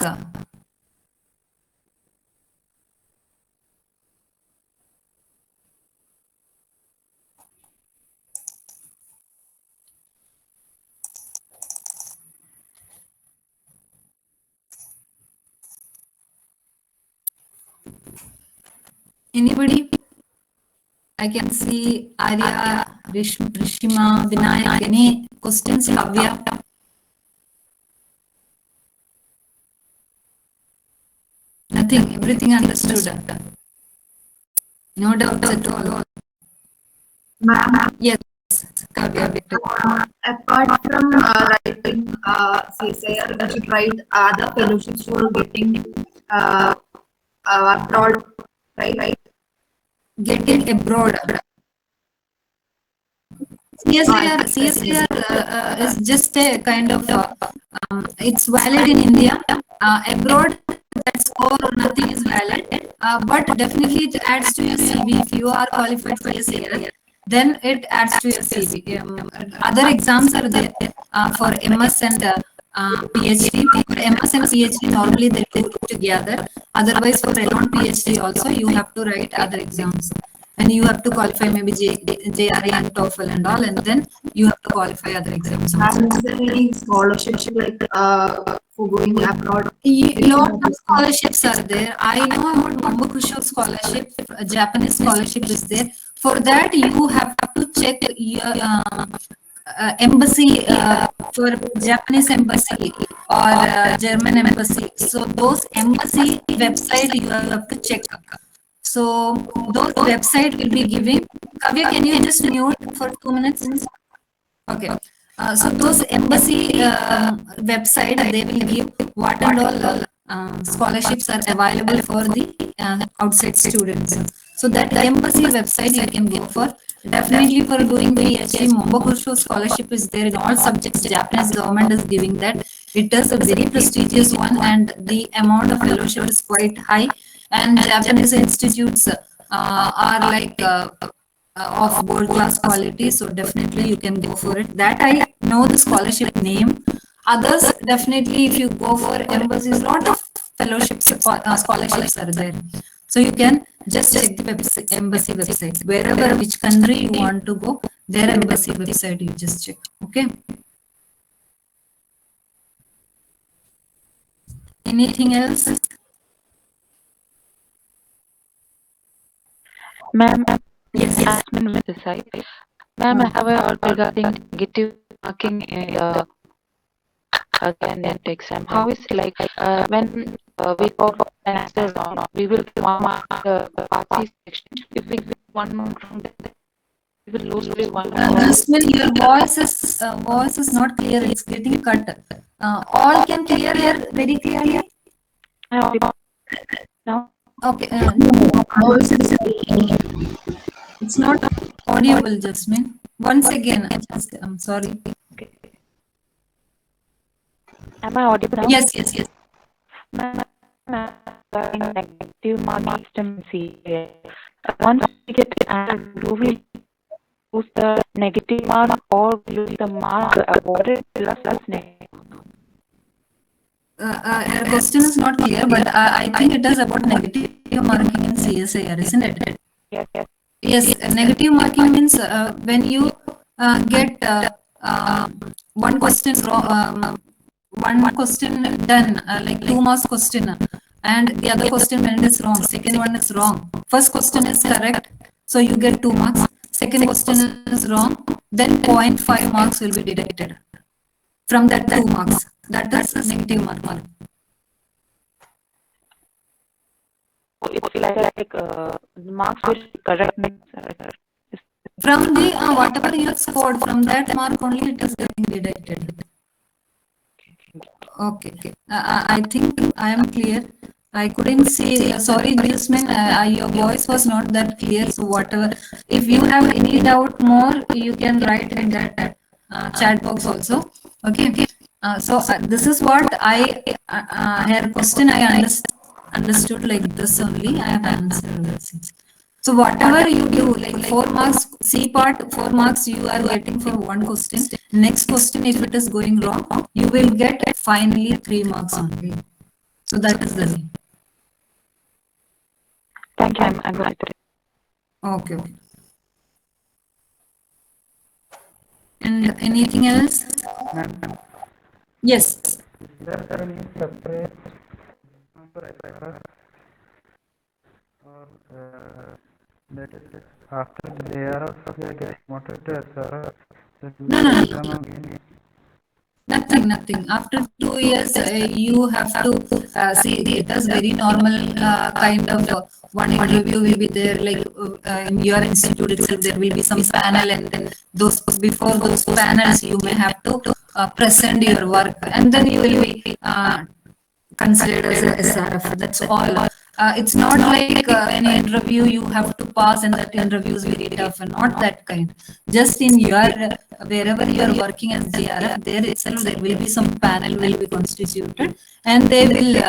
Anybody? I can see Arya, Rishima, Vinayak. Any questions? Kavya? Nothing. Everything understood. No doubts at all. Ma'am, Yes, Kavya. apart from writing CSIR, we should write other fellowships for getting abroad, right? Getting abroad. CSIR is just a kind of, it's valid in India. Abroad, that score or nothing is valid. But definitely it adds to your CV. If you are qualified for CSIR, then it adds to your CV. Other exams are there for MS and PhD. For MS and PhD, normally they do together. Otherwise, for L1 PhD also, you have to write other exams. And you have to qualify maybe JRE and TOEFL and all, and then you have to qualify other exams. And is there any scholarship like for going abroad? Lot of scholarships are there. I know about Mambukusho scholarship, a Japanese scholarship is there. For that, you have to check your embassy, for Japanese embassy or German embassy. So those embassy website you have to check. So those website will be giving. Kavya, can you just mute for 2 minutes? Okay. So those embassy website, they will give what and all scholarships are available for the outside students. So that embassy website you can go for. definitely for doing PhD, Mombakusho scholarship is there in all subjects. Japanese government is giving that. It is a very prestigious one, and the amount of fellowship is quite high. And Japanese institutes are like of world class quality, so definitely you can go for it. That I know the scholarship name. Others, definitely, if you go for embassies, lot of fellowships, scholarships are there. So you can just check the embassy website. Wherever, which country you want to go, their embassy website, you just check. Okay. Anything else? Ma'am, Yes. Jasmine with the side. Ma'am, I have a doubt regarding negative marking again in the exam. How is it like when we go for an answer wrong, we will get 1 mark the party section. If we get 1 mark wrong, then we will lose only 1 mark. Jasmine, your voice is not clear. It's getting cut. All can clear here very clearly. No. Okay. It's not audible, Jasmine. Once again, I'm sorry. Okay. Am I audible now? Yes. Ma'am, negative marking system CA. Once we get the answer, do we use the negative mark or use the mark awarded plus negative? Your question is not clear, but I think it is about negative marking in CSIR, isn't it? Yes. Yes, negative marking means when you get one question wrong, one question done, like 2 marks question, and the other question when it is wrong, second one is wrong. First question is correct, so you get 2 marks. Second question is wrong, then 0.5 marks will be deducted from that 2 marks. That is negative mark. It's like marks will be correct. From the whatever you have scored, from that mark only it is getting deducted. Okay. I think I am clear. I couldn't see. Sorry, Jasmine, your voice was not that clear. So whatever, if you have any doubt more, you can write in that chat box also. Okay. So this is what her question I understood like this only. I have answered. So whatever you do, like 4 marks, C part, 4 marks you are getting for one question. Next question, if it is going wrong, you will get finally 3 marks only. So that is the way. Thank you. I'm going to. Okay. And anything else? Yes. Is there any separate or that is after JRF we are getting promoted to SRF? No. Nothing. After 2 years, you have to see it as very normal kind of one interview will be there. Like in your institute itself, there will be some panel, and then before those panels, you may have to present your work, and then you will be considered as a SRF. That's all. It's not like an interview you have to pass, and that interview is very tough. Not that kind. Just in your wherever you are working as JRF, there itself there will be some panel will be constituted, and they will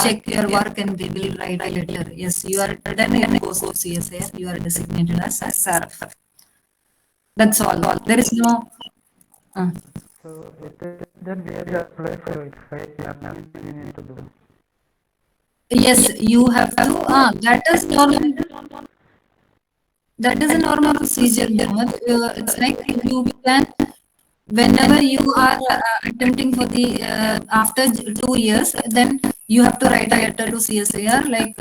check your work and they will write a letter. Yes, you are done and goes to CSIR. You are designated as SRF. That's all. There is no. So then we are apply for it. 5 years we need to do. Yes, you have to. That is normal. That is a normal procedure. It's like you can, whenever you are attempting for the after 2 years, then you have to write a letter to CSIR like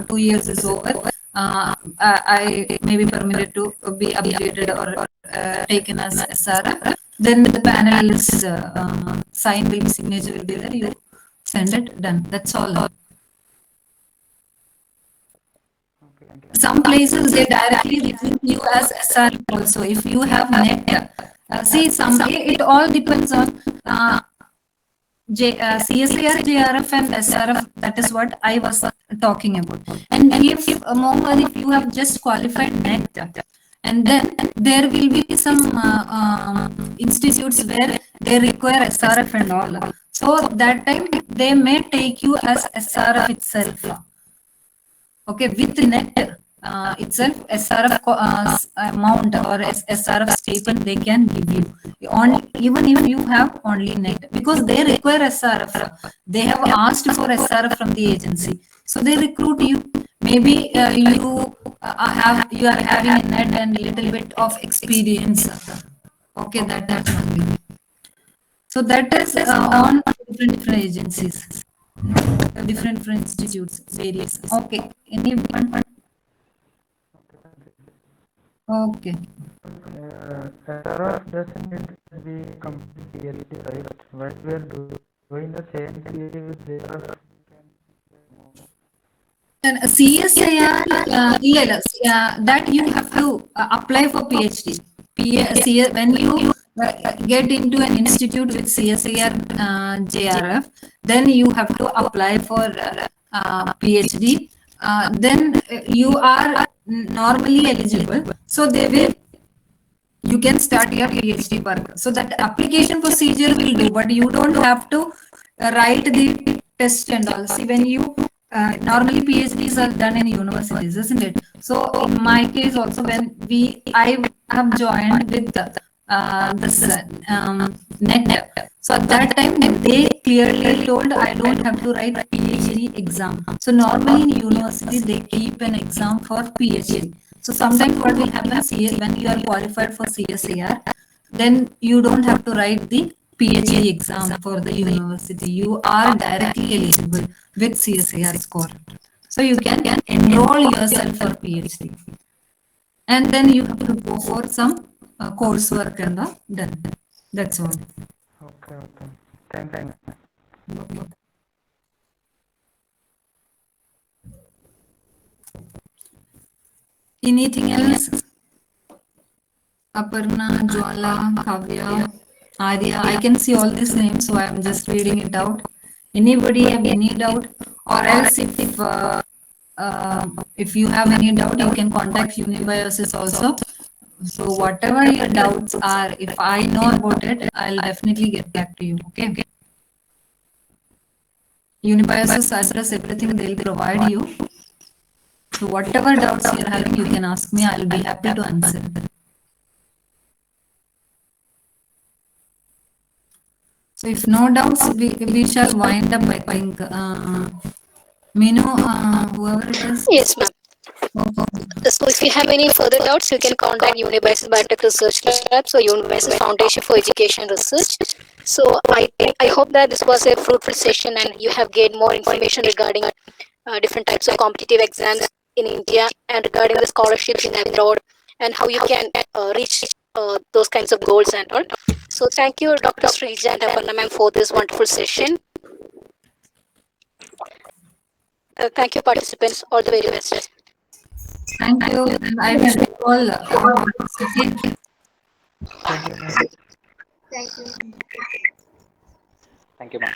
2 years is over. I may be permitted to be updated or taken as SRF. Then the panel is sign will be signature will be there. You send it, done. That's all. Some places they directly recruit you as SRF also. If you have net, see someday it all depends on CSIR, JRF and SRF. That is what I was talking about. And if Mohammed, if you have just qualified net And then there will be some institutes where they require SRF and all. So that time they may take you as SRF itself. Okay, with net itself, SRF amount or SRF stipend they can give you, even if you have only net, because they require SRF. They have asked for SRF from the agency, so they recruit you. Maybe you are having a net and little bit of experience. Okay, that's only. So that is on different agencies, different institutes, various. Okay, anyone? Okay. SRF doesn't need to be completely right? While we are doing the same thing with JRF. And CSIR, that you have to apply for PhD. When you get into an institute with CSIR JRF, then you have to apply for PhD. Then you are normally eligible. So you can start your PhD work. So that application procedure will do, but you don't have to write the test and all. See, when you normally PhDs are done in universities, isn't it? So in my case also, when I have joined with this NET. So at that time they clearly told I don't have to write PhD exam. So normally in university they keep an exam for PhD. So sometimes what will happen when you are qualified for CSIR, then you don't have to write the PhD exam for the university. You are directly eligible with CSIR score. So you can enroll yourself for PhD. And then you have to go for some coursework and done. That's all. Okay. Thank you. Anything else? Aparna, Jwala, Kavya, Arya. I can see all these names, so I'm just reading it out. Anybody have any doubt? Or else if you have any doubt, you can contact Unibiosis also. So whatever your doubts are, if I know about it, I'll definitely get back to you. Okay. Unibiosis address, everything they'll provide you. So whatever doubts you're having, you can ask me. I'll be happy to answer. So if no doubts, we shall wind up, I think. Minu, whoever it is. Yes, ma'am. Okay. So if you have any further doubts, you can contact Unibiosis Biotech Research Labs or Unibiosis Foundation for Education Research. So I hope that this was a fruitful session and you have gained more information regarding different types of competitive exams in India and regarding the scholarships in abroad and how you can reach those kinds of goals and all. So thank you, Dr. Srija and Aparna ma'am, for this wonderful session. Thank you, participants. All the very best. Thank you. I wish you all Thank you. Thank you. Thank you, ma'am.